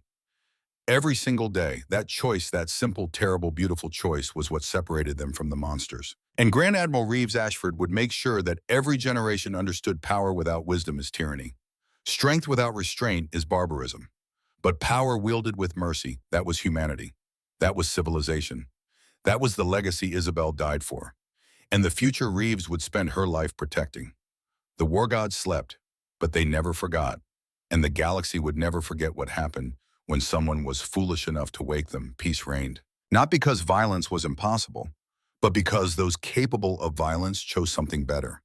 Every single day, that choice, that simple, terrible, beautiful choice was what separated them from the monsters. And Grand Admiral Reeves Ashford would make sure that every generation understood power without wisdom is tyranny. Strength without restraint is barbarism. But power wielded with mercy, that was humanity. That was civilization. That was the legacy Isabel died for. And the future Reeves would spend her life protecting. The war gods slept, but they never forgot. And the galaxy would never forget what happened when someone was foolish enough to wake them. Peace reigned. Not because violence was impossible, but because those capable of violence chose something better.